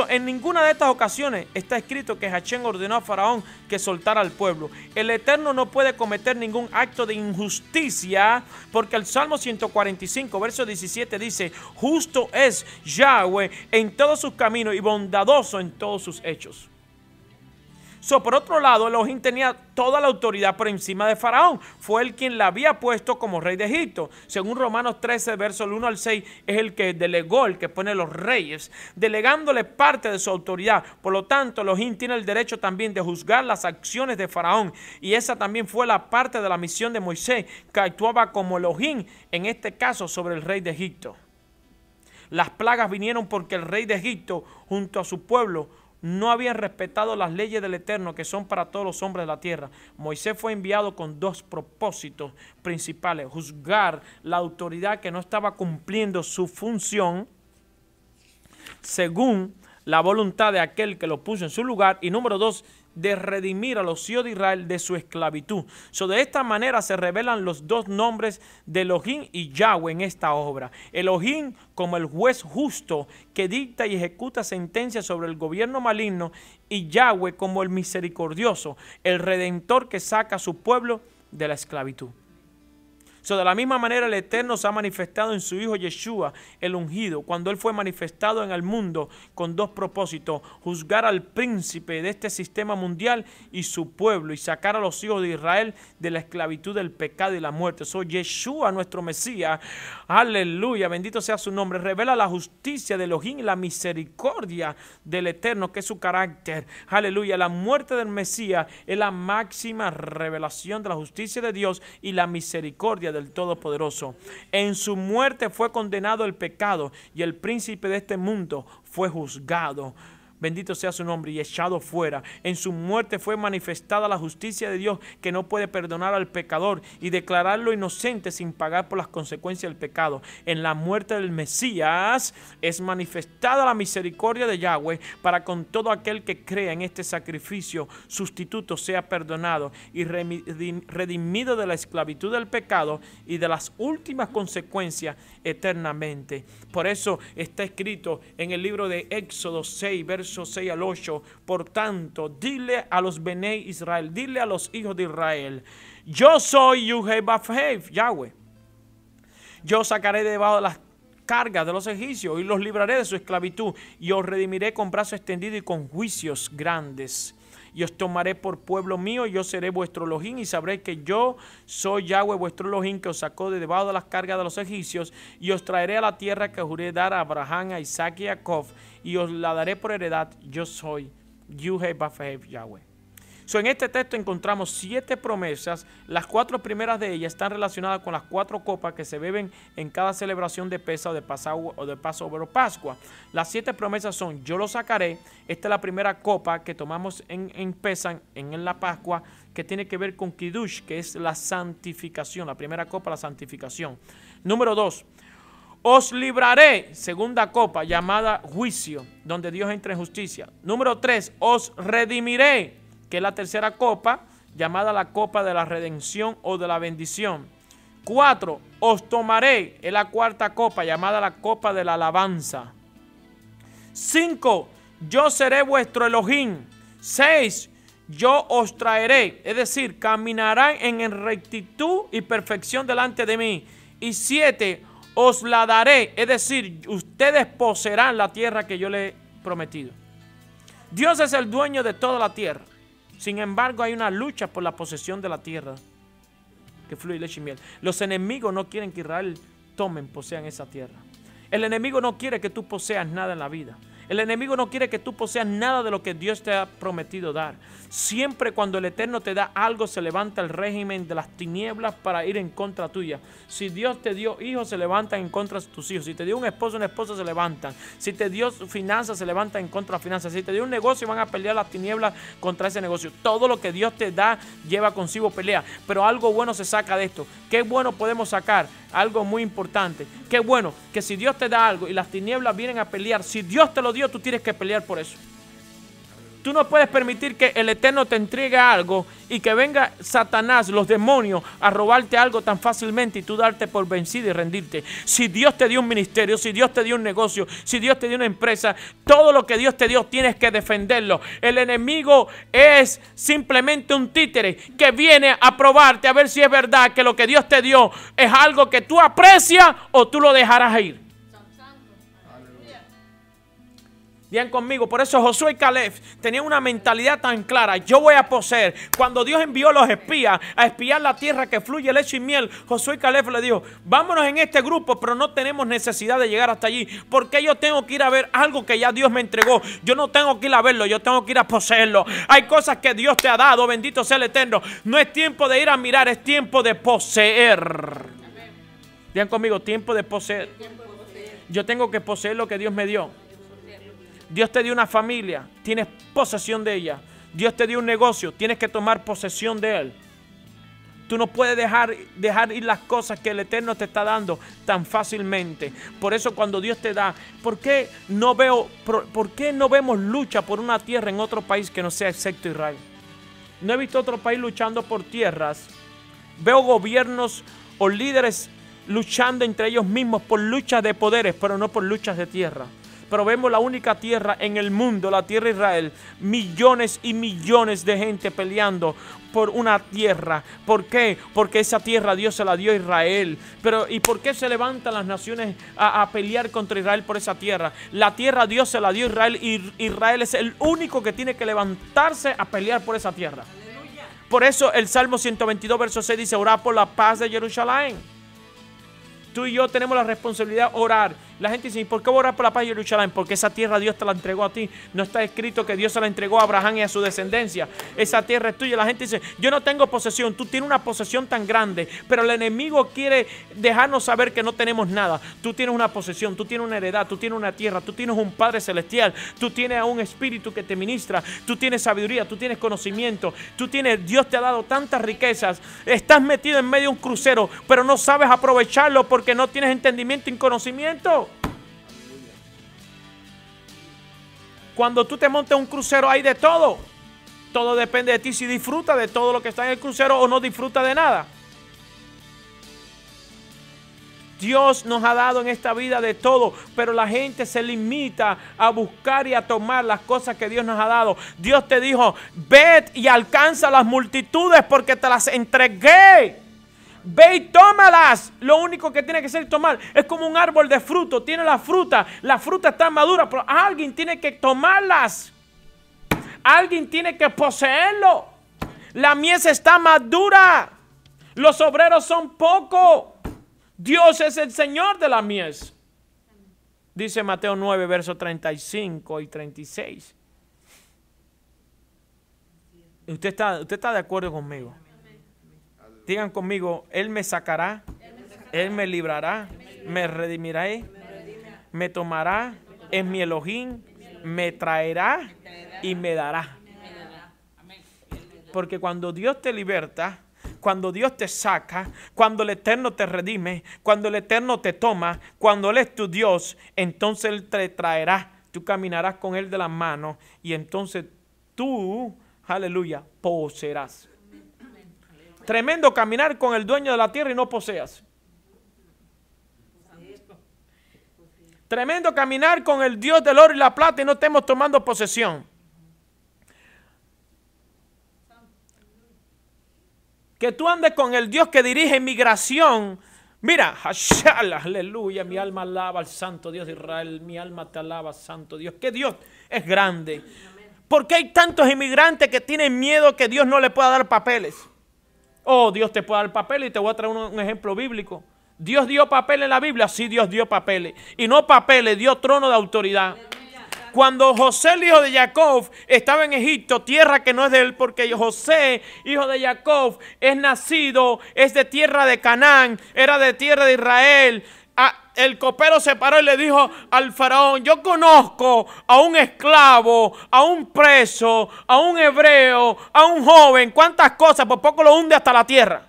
En ninguna de estas ocasiones está escrito que Hashem ordenó a Faraón que soltara al pueblo. El Eterno no puede cometer ningún acto de injusticia, porque el Salmo 145, verso 17 dice, justo es Yahweh en todos sus caminos y bondadoso en todos sus hechos. Por otro lado, Elohim tenía toda la autoridad por encima de Faraón. Fue él quien la había puesto como rey de Egipto. Según Romanos 13, versos 1 al 6, es el que delegó, el que pone los reyes, delegándole parte de su autoridad. Por lo tanto, Elohim tiene el derecho también de juzgar las acciones de Faraón. Y esa también fue la parte de la misión de Moisés, que actuaba como Elohim, en este caso sobre el rey de Egipto. Las plagas vinieron porque el rey de Egipto, junto a su pueblo, no habían respetado las leyes del Eterno, que son para todos los hombres de la tierra. Moisés fue enviado con 2 propósitos principales: juzgar la autoridad que no estaba cumpliendo su función según la voluntad de aquel que lo puso en su lugar, y número 2, de redimir a los hijos de Israel de su esclavitud. De esta manera se revelan los 2 nombres de Elohim y Yahweh en esta obra. Elohim como el juez justo que dicta y ejecuta sentencias sobre el gobierno maligno, y Yahweh como el misericordioso, el redentor que saca a su pueblo de la esclavitud. De la misma manera el Eterno se ha manifestado en su Hijo Yeshua, el ungido, cuando Él fue manifestado en el mundo con 2 propósitos: juzgar al príncipe de este sistema mundial y su pueblo, y sacar a los hijos de Israel de la esclavitud del pecado y la muerte. Yeshua, nuestro Mesías, aleluya, bendito sea su nombre, revela la justicia de Elohim y la misericordia del Eterno, que es su carácter. Aleluya, la muerte del Mesías es la máxima revelación de la justicia de Dios y la misericordia del Todopoderoso. En su muerte fue condenado el pecado y el príncipe de este mundo fue juzgado. bendito sea su nombre, y echado fuera. En su muerte fue manifestada la justicia de Dios, que no puede perdonar al pecador y declararlo inocente sin pagar por las consecuencias del pecado. En la muerte del Mesías es manifestada la misericordia de Yahweh para con todo aquel que crea en este sacrificio sustituto sea perdonado y redimido de la esclavitud del pecado y de las últimas consecuencias eternamente. Por eso está escrito en el libro de Éxodo 6, versos 6 al 8, por tanto, dile a los Benei Israel, dile a los hijos de Israel, yo soy Yahweh. Yo os sacaré debajo de las cargas de los egipcios y los libraré de su esclavitud y os redimiré con brazo extendido y con juicios grandes. Y os tomaré por pueblo mío, y yo seré vuestro Elohim, y sabréis que yo soy Yahweh vuestro Elohim, que os sacó de debajo de las cargas de los egipcios, y os traeré a la tierra que juré dar a Abraham, a Isaac y a Jacob, y os la daré por heredad. Yo soy Yahweh. En este texto encontramos 7 promesas. Las 4 primeras de ellas están relacionadas con las 4 copas que se beben en cada celebración de Pesaj o de Passover o Pascua. Las 7 promesas son: yo lo sacaré. Esta es la primera copa que tomamos en Pesaj, en la Pascua, que tiene que ver con Kiddush, que es la santificación. La primera copa, la santificación. Número 2. Os libraré, segunda copa, llamada juicio, donde Dios entra en justicia. Número 3. Os redimiré, que es la tercera copa, llamada la copa de la redención o de la bendición. 4. Os tomaré, es la cuarta copa, llamada la copa de la alabanza. 5. Yo seré vuestro Elohim. 6. Yo os traeré, es decir, caminarán en rectitud y perfección delante de mí. Y 7. Os la daré, es decir, ustedes poseerán la tierra que yo les he prometido. Dios es el dueño de toda la tierra. Sin embargo, hay una lucha por la posesión de la tierra que fluye leche y miel. Los enemigos no quieren que Israel posean esa tierra. El enemigo no quiere que tú poseas nada en la vida. El enemigo no quiere que tú poseas nada de lo que Dios te ha prometido dar. Siempre cuando el Eterno te da algo, se levanta el régimen de las tinieblas para ir en contra tuya. Si Dios te dio hijos, se levantan en contra de tus hijos. Si te dio un esposo, una esposa, se levantan. Si te dio finanzas, se levantan en contra de las finanzas. Si te dio un negocio, van a pelear las tinieblas contra ese negocio. Todo lo que Dios te da lleva consigo pelea. Pero algo bueno se saca de esto. ¿Qué bueno podemos sacar? Algo muy importante. Qué bueno que si Dios te da algo y las tinieblas vienen a pelear, si Dios te lo dio, tú tienes que pelear por eso. Tú no puedes permitir que el Eterno te entregue algo y que venga Satanás, los demonios, a robarte algo tan fácilmente y tú darte por vencido y rendirte. Si Dios te dio un ministerio, si Dios te dio un negocio, si Dios te dio una empresa, todo lo que Dios te dio tienes que defenderlo. El enemigo es simplemente un títere que viene a probarte a ver si es verdad que lo que Dios te dio es algo que tú aprecias o tú lo dejarás ir. Bien conmigo, por eso Josué y Caleb tenían una mentalidad tan clara: yo voy a poseer. Cuando Dios envió a los espías a espiar la tierra que fluye leche y miel, Josué y Caleb le dijo: vámonos en este grupo, pero no tenemos necesidad de llegar hasta allí, porque yo tengo que ir a ver algo que ya Dios me entregó. Yo no tengo que ir a verlo, yo tengo que ir a poseerlo. Hay cosas que Dios te ha dado, bendito sea el Eterno. No es tiempo de ir a mirar, es tiempo de poseer. Bien conmigo, tiempo de poseer. Yo tengo que poseer lo que Dios me dio. Dios te dio una familia, tienes posesión de ella. Dios te dio un negocio, tienes que tomar posesión de él. Tú no puedes dejar ir las cosas que el Eterno te está dando tan fácilmente. Por eso cuando Dios te da, ¿por qué no vemos lucha por una tierra en otro país que no sea excepto Israel? No he visto otro país luchando por tierras. Veo gobiernos o líderes luchando entre ellos mismos por luchas de poderes, pero no por luchas de tierra. Pero vemos la única tierra en el mundo, la tierra de Israel. Millones y millones de gente peleando por una tierra. ¿Por qué? Porque esa tierra Dios se la dio a Israel. Pero ¿y por qué se levantan las naciones a pelear contra Israel por esa tierra? La tierra Dios se la dio a Israel y Israel es el único que tiene que levantarse a pelear por esa tierra. Aleluya. Por eso el Salmo 122, verso 6 dice: orad por la paz de Jerusalén. Tú y yo tenemos la responsabilidad de orar La gente dice, ¿y por qué voy a orar por la paz de Jerusalén? Porque esa tierra Dios te la entregó a ti. No está escrito que Dios se la entregó a Abraham y a su descendencia. Esa tierra es tuya. La gente dice, yo no tengo posesión. Tú tienes una posesión tan grande, pero el enemigo quiere dejarnos saber que no tenemos nada. Tú tienes una posesión, tú tienes una heredad, tú tienes una tierra, tú tienes un Padre celestial, tú tienes a un espíritu que te ministra, tú tienes sabiduría, tú tienes conocimiento, Dios te ha dado tantas riquezas. Estás metido en medio de un crucero, pero no sabes aprovecharlo porque no tienes entendimiento y conocimiento. Cuando tú te montas un crucero hay de todo. Todo depende de ti si disfrutas de todo lo que está en el crucero o no disfrutas de nada. Dios nos ha dado en esta vida de todo, pero la gente se limita a buscar y a tomar las cosas que Dios nos ha dado. Dios te dijo, ved y alcanza las multitudes porque te las entregué. Ve y tómalas. Lo único que tiene que ser tomar. Es como un árbol de fruto. Tiene la fruta está madura, pero alguien tiene que tomarlas. Alguien tiene que poseerlo. La mies está madura. Los obreros son pocos. Dios es el Señor de la mies. Dice Mateo 9, versos 35 y 36. ¿Usted está de acuerdo conmigo? Digan conmigo, Él me sacará, Él me librará, me redimirá, me tomará, es mi Elohim, me traerá y me dará. Porque cuando Dios te liberta, cuando Dios te saca, cuando el Eterno te redime, cuando el Eterno te toma, cuando Él es tu Dios, entonces Él te traerá, tú caminarás con Él de la mano y entonces tú, aleluya, poseerás. Tremendo caminar con el dueño de la tierra y no poseas. Tremendo caminar con el Dios del oro y la plata y no estemos tomando posesión. Que tú andes con el Dios que dirige migración. Mira, aleluya, mi alma alaba al santo Dios de Israel, mi alma te alaba, santo Dios. Que Dios es grande. ¿Por qué hay tantos inmigrantes que tienen miedo que Dios no le pueda dar papeles? Oh, Dios te puede dar papeles y te voy a traer un ejemplo bíblico. ¿Dios dio papeles en la Biblia? Sí, Dios dio papeles. Y no papeles, dio trono de autoridad. Cuando José, el hijo de Jacob, estaba en Egipto, tierra que no es de él, porque José, hijo de Jacob, es nacido, es de tierra de Canaán, era de tierra de Israel. El copero se paró y le dijo al faraón, yo conozco a un esclavo, a un preso, a un hebreo, a un joven, cuántas cosas, por poco lo hunde hasta la tierra.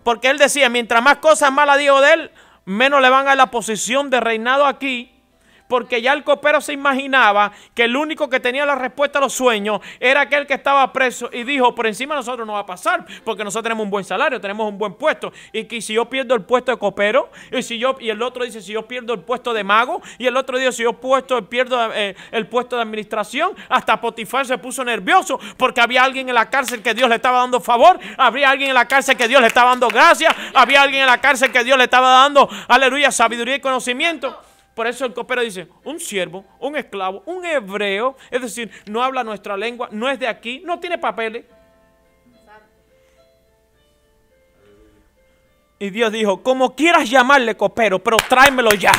Porque él decía, mientras más cosas malas digo de él, menos le van a dar la posición de reinado aquí. Porque ya el copero se imaginaba que el único que tenía la respuesta a los sueños era aquel que estaba preso y dijo, por encima de nosotros no va a pasar porque nosotros tenemos un buen salario, tenemos un buen puesto. Y que si yo pierdo el puesto de copero, y el otro dice si yo pierdo el puesto de mago, y el otro dice si yo pierdo el puesto de administración, hasta Potifar se puso nervioso porque había alguien en la cárcel que Dios le estaba dando favor, había alguien en la cárcel que Dios le estaba dando gracia, había alguien en la cárcel que Dios le estaba dando, aleluya, sabiduría y conocimiento. Por eso el copero dice, un siervo, un esclavo, un hebreo, es decir, no habla nuestra lengua, no es de aquí, no tiene papeles. Y Dios dijo, como quieras llamarle copero, pero tráemelo ya.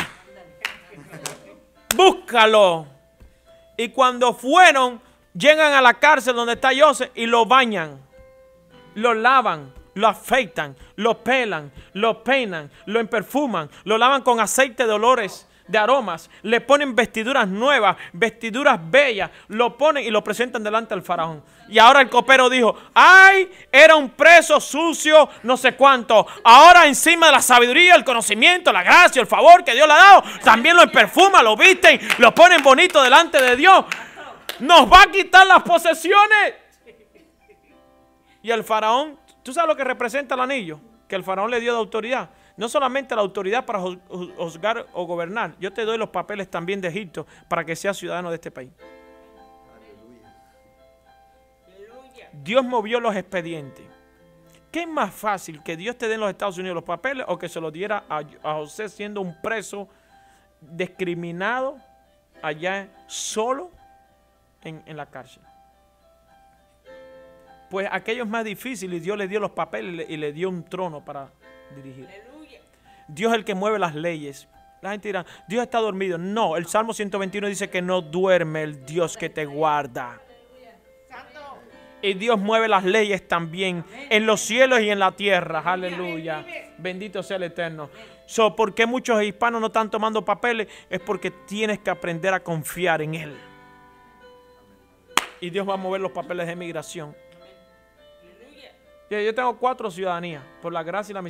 Búscalo. Y cuando fueron, llegan a la cárcel donde está José y lo bañan, lo lavan, lo afeitan, lo pelan, lo peinan, lo emperfuman, lo lavan con aceite de olores, de aromas, le ponen vestiduras nuevas, vestiduras bellas, lo ponen y lo presentan delante del faraón. Y ahora el copero dijo, ay, era un preso sucio, no sé cuánto. Ahora encima de la sabiduría, el conocimiento, la gracia, el favor que Dios le ha dado, también lo perfuma, lo visten, lo ponen bonito delante de Dios. Nos va a quitar las posesiones. Y el faraón, ¿tú sabes lo que representa el anillo? Que el faraón le dio de autoridad. No solamente la autoridad para juzgar o gobernar. Yo te doy los papeles también de Egipto para que seas ciudadano de este país. Dios movió los expedientes. ¿Qué es más fácil? ¿Que Dios te dé en los Estados Unidos los papeles o que se los diera a José siendo un preso discriminado allá solo en la cárcel? Pues aquello es más difícil y Dios le dio los papeles y le dio un trono para dirigir. Dios es el que mueve las leyes. La gente dirá, Dios está dormido. No, el Salmo 121 dice que no duerme el Dios que te guarda. Y Dios mueve las leyes también en los cielos y en la tierra. Aleluya. Bendito sea el Eterno. ¿Por qué muchos hispanos no están tomando papeles? Es porque tienes que aprender a confiar en Él. Y Dios va a mover los papeles de migración. Yo tengo 4 ciudadanías, por la gracia y la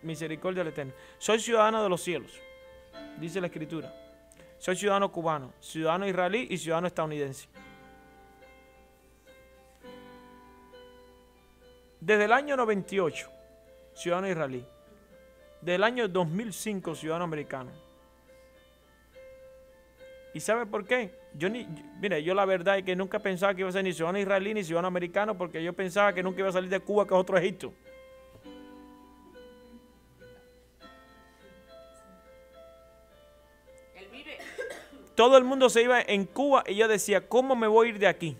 misericordia del Eterno. Soy ciudadano de los cielos, dice la Escritura. Soy ciudadano cubano, ciudadano israelí y ciudadano estadounidense. Desde el año 98, ciudadano israelí. Desde el año 2005, ciudadano americano. ¿Y sabe por qué? Mire, yo la verdad es que nunca pensaba que iba a ser ni ciudadano israelí ni ciudadano americano, porque yo pensaba que nunca iba a salir de Cuba, que es otro Egipto. Todo el mundo se iba en Cuba y yo decía, ¿cómo me voy a ir de aquí?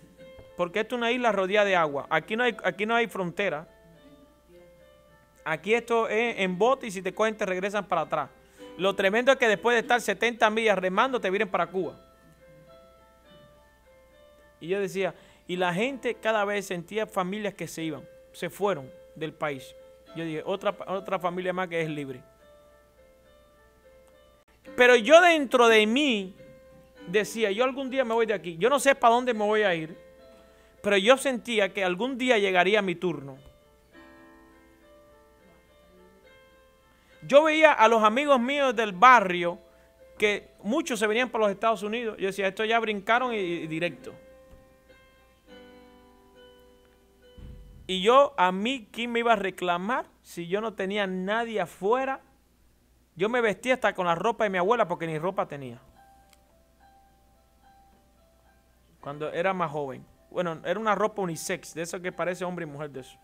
Porque esto es una isla rodeada de agua. Aquí no hay frontera. Aquí esto es en bote y si te cogen te regresan para atrás. Lo tremendo es que después de estar 70 millas remando te vienen para Cuba. Y yo decía, y la gente cada vez sentía familias que se fueron del país. Yo dije, otra familia más que es libre. Pero yo dentro de mí decía, yo algún día me voy de aquí. Yo no sé para dónde me voy a ir, pero yo sentía que algún día llegaría mi turno. Yo veía a los amigos míos del barrio que muchos se venían para los Estados Unidos. Yo decía, estos ya brincaron y directo. Y a mí, ¿quién me iba a reclamar si yo no tenía nadie afuera? Yo me vestía hasta con la ropa de mi abuela porque ni ropa tenía. Cuando era más joven. Bueno, era una ropa unisex, de eso que parece hombre y mujer de eso.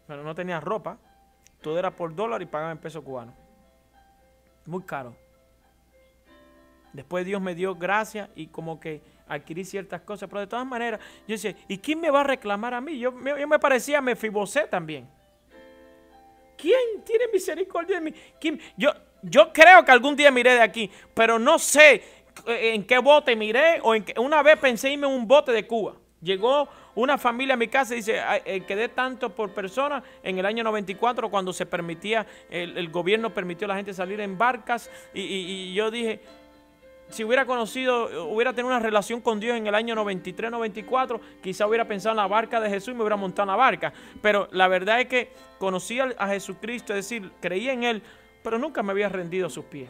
Pero no tenía ropa, todo era por dólar y pagaba en pesos cubanos. Muy caro. Después Dios me dio gracia y como que adquirí ciertas cosas, pero de todas maneras, yo decía, ¿y quién me va a reclamar a mí? Yo me parecía a Mefibosé también. ¿Quién tiene misericordia de mí? Yo creo que algún día me iré de aquí, pero no sé en qué bote me iré. Una vez pensé irme en un bote de Cuba. Llegó una familia a mi casa y dice, quedé tanto por persona en el año 94 cuando se permitía, el gobierno permitió a la gente salir en barcas y yo dije, si hubiera tenido una relación con Dios en el año 93, 94, quizá hubiera pensado en la barca de Jesús y me hubiera montado en la barca. Pero la verdad es que conocí a Jesucristo, es decir, creí en Él, pero nunca me había rendido a sus pies.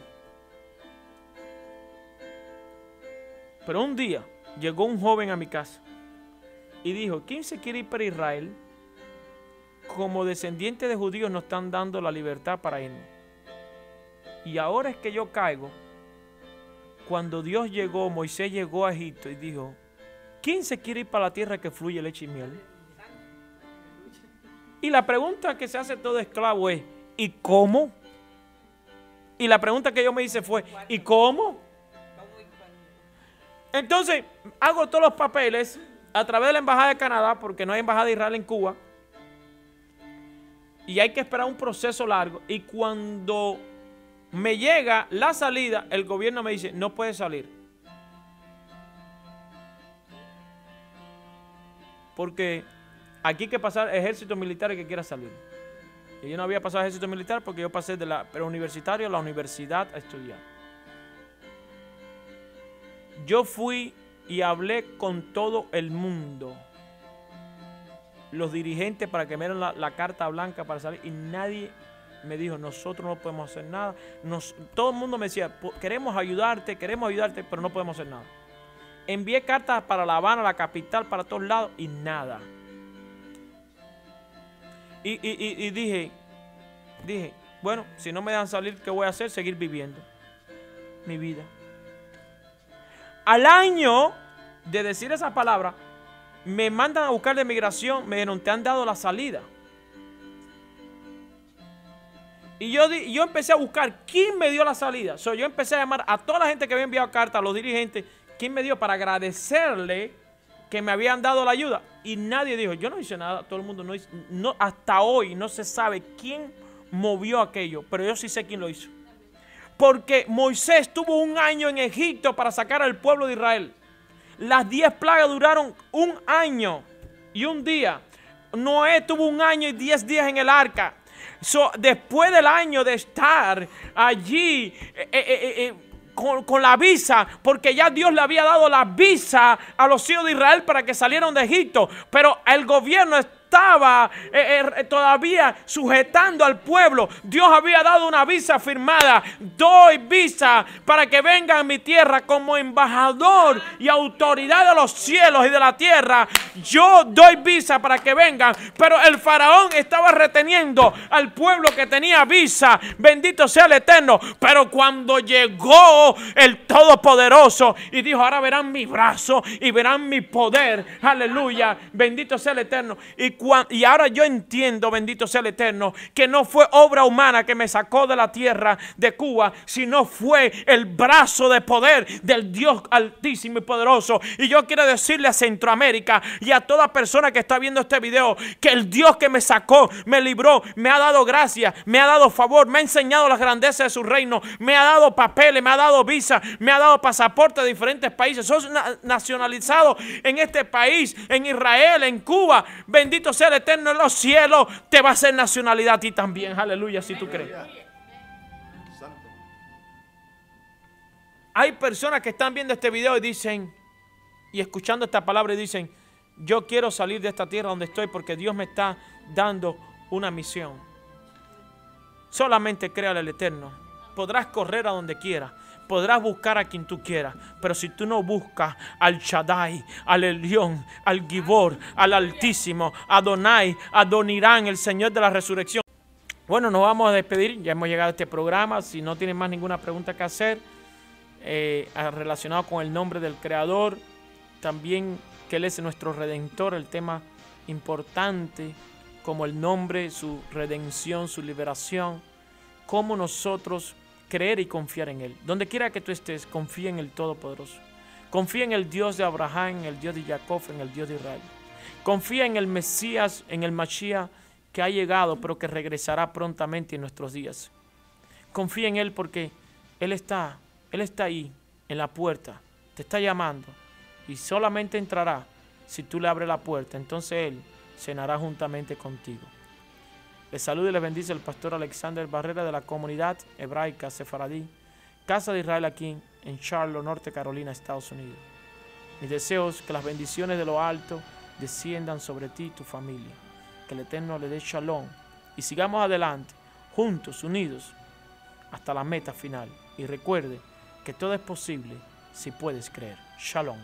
Pero un día llegó un joven a mi casa y dijo, ¿quién se quiere ir para Israel? Como descendientes de judíos nos están dando la libertad para irnos. Y ahora es que yo caigo. Cuando Moisés llegó a Egipto y dijo, ¿quién se quiere ir para la tierra que fluye leche y miel? Y la pregunta que se hace todo esclavo es, ¿y cómo? Y la pregunta que yo me hice fue, ¿y cómo? Entonces, hago todos los papeles a través de la embajada de Canadá, porque no hay embajada de Israel en Cuba, y hay que esperar un proceso largo, y cuando me llega la salida, el gobierno me dice, no puedes salir. Porque aquí hay que pasar ejército militar que quiera salir. Y yo no había pasado ejército militar porque yo pasé de la preuniversitario a la universidad a estudiar. Yo fui y hablé con todo el mundo. Los dirigentes para que me dieran la carta blanca para salir y nadie me dijo, nosotros no podemos hacer nada. Todo el mundo me decía, queremos ayudarte, pero no podemos hacer nada. Envié cartas para La Habana, la capital, para todos lados y nada. Y dije, bueno, si no me dejan salir, ¿qué voy a hacer? Seguir viviendo mi vida. Al año de decir esa palabra, me mandan a buscar de migración, me dijeron, te han dado la salida. Y yo empecé a buscar quién me dio la salida. Yo empecé a llamar a toda la gente que había enviado cartas, a los dirigentes, quién me dio para agradecerle que me habían dado la ayuda. Y nadie dijo, yo no hice nada, todo el mundo no hizo, hasta hoy no se sabe quién movió aquello, pero yo sí sé quién lo hizo. Porque Moisés tuvo 1 año en Egipto para sacar al pueblo de Israel. Las 10 plagas duraron 1 año y 1 día. Noé tuvo 1 año y 10 días en el arca. Después del año de estar allí con la visa, porque ya Dios le había dado la visa a los hijos de Israel para que salieran de Egipto, pero el gobierno estaba todavía sujetando al pueblo. Dios había dado una visa firmada. Doy visa para que vengan a mi tierra como embajador y autoridad de los cielos y de la tierra. Yo doy visa para que vengan, pero el faraón estaba reteniendo al pueblo que tenía visa. Bendito sea el Eterno. Pero cuando llegó el Todopoderoso y dijo: ahora verán mi brazo y verán mi poder, aleluya, bendito sea el Eterno. Y ahora yo entiendo, bendito sea el Eterno, que no fue obra humana que me sacó de la tierra de Cuba, sino fue el brazo de poder del Dios altísimo y poderoso. Y yo quiero decirle a Centroamérica y a toda persona que está viendo este video, que el Dios que me sacó, me libró, me ha dado gracia, me ha dado favor, me ha enseñado las grandezas de su reino, me ha dado papeles, me ha dado visa, me ha dado pasaporte de diferentes países. Sos nacionalizado en este país, en Israel, en Cuba. Bendito sea el Eterno en los cielos. Te va a hacer nacionalidad a ti también. Aleluya, si tú crees. Hay personas que están viendo este video y dicen, y escuchando esta palabra, y dicen: yo quiero salir de esta tierra donde estoy porque Dios me está dando una misión. Solamente créale al Eterno. Podrás correr a donde quieras, podrás buscar a quien tú quieras, pero si tú no buscas al Shaddai, al Elión, al Gibor, al Altísimo, a Adonai, a Adonirán, el Señor de la resurrección. Bueno, nos vamos a despedir. Ya hemos llegado a este programa. Si no tienen más ninguna pregunta que hacer relacionado con el nombre del Creador, también que Él es nuestro Redentor, el tema importante como el nombre, su redención, su liberación, cómo nosotros creer y confiar en Él. Donde quiera que tú estés, confía en el Todopoderoso. Confía en el Dios de Abraham, en el Dios de Jacob, en el Dios de Israel. Confía en el Mesías, en el Mashiach que ha llegado, pero que regresará prontamente en nuestros días. Confía en Él porque Él está ahí, en la puerta, te está llamando y solamente entrará si tú le abres la puerta. Entonces Él cenará juntamente contigo. Les saluda y les bendice el pastor Alexander Barrera de la comunidad hebraica sefaradí, Casa de Israel, aquí en Charlotte, Norte Carolina, Estados Unidos. Mis deseos que las bendiciones de lo alto desciendan sobre ti y tu familia. Que el Eterno le dé shalom y sigamos adelante, juntos, unidos, hasta la meta final. Y recuerde que todo es posible si puedes creer. Shalom.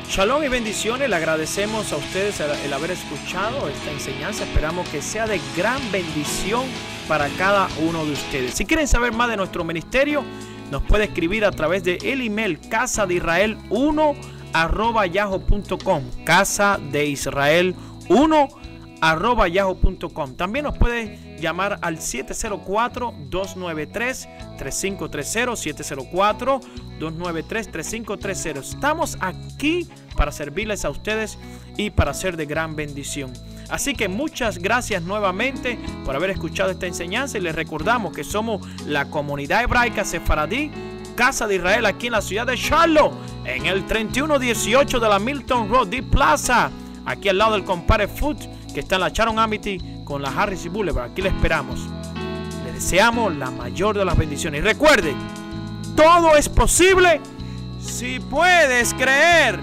Shalom y bendiciones. Le agradecemos a ustedes el haber escuchado esta enseñanza. Esperamos que sea de gran bendición para cada uno de ustedes. Si quieren saber más de nuestro ministerio, nos puede escribir a través de el email casadeisrael1@yahoo.com. casadeisrael1@yahoo.com. También nos puede llamar al 704-293-3530. 704-293-3530. Estamos aquí para servirles a ustedes y para ser de gran bendición. Así que muchas gracias nuevamente por haber escuchado esta enseñanza y les recordamos que somos la comunidad hebraica sefaradí, Casa de Israel, aquí en la ciudad de Charlotte, en el 3118 de la Milton Road, D Plaza, aquí al lado del Compare Food, que está en la Sharon Amity con la Harris y Boulevard. Aquí le esperamos. Le deseamos la mayor de las bendiciones. Y recuerde, todo es posible si puedes creer.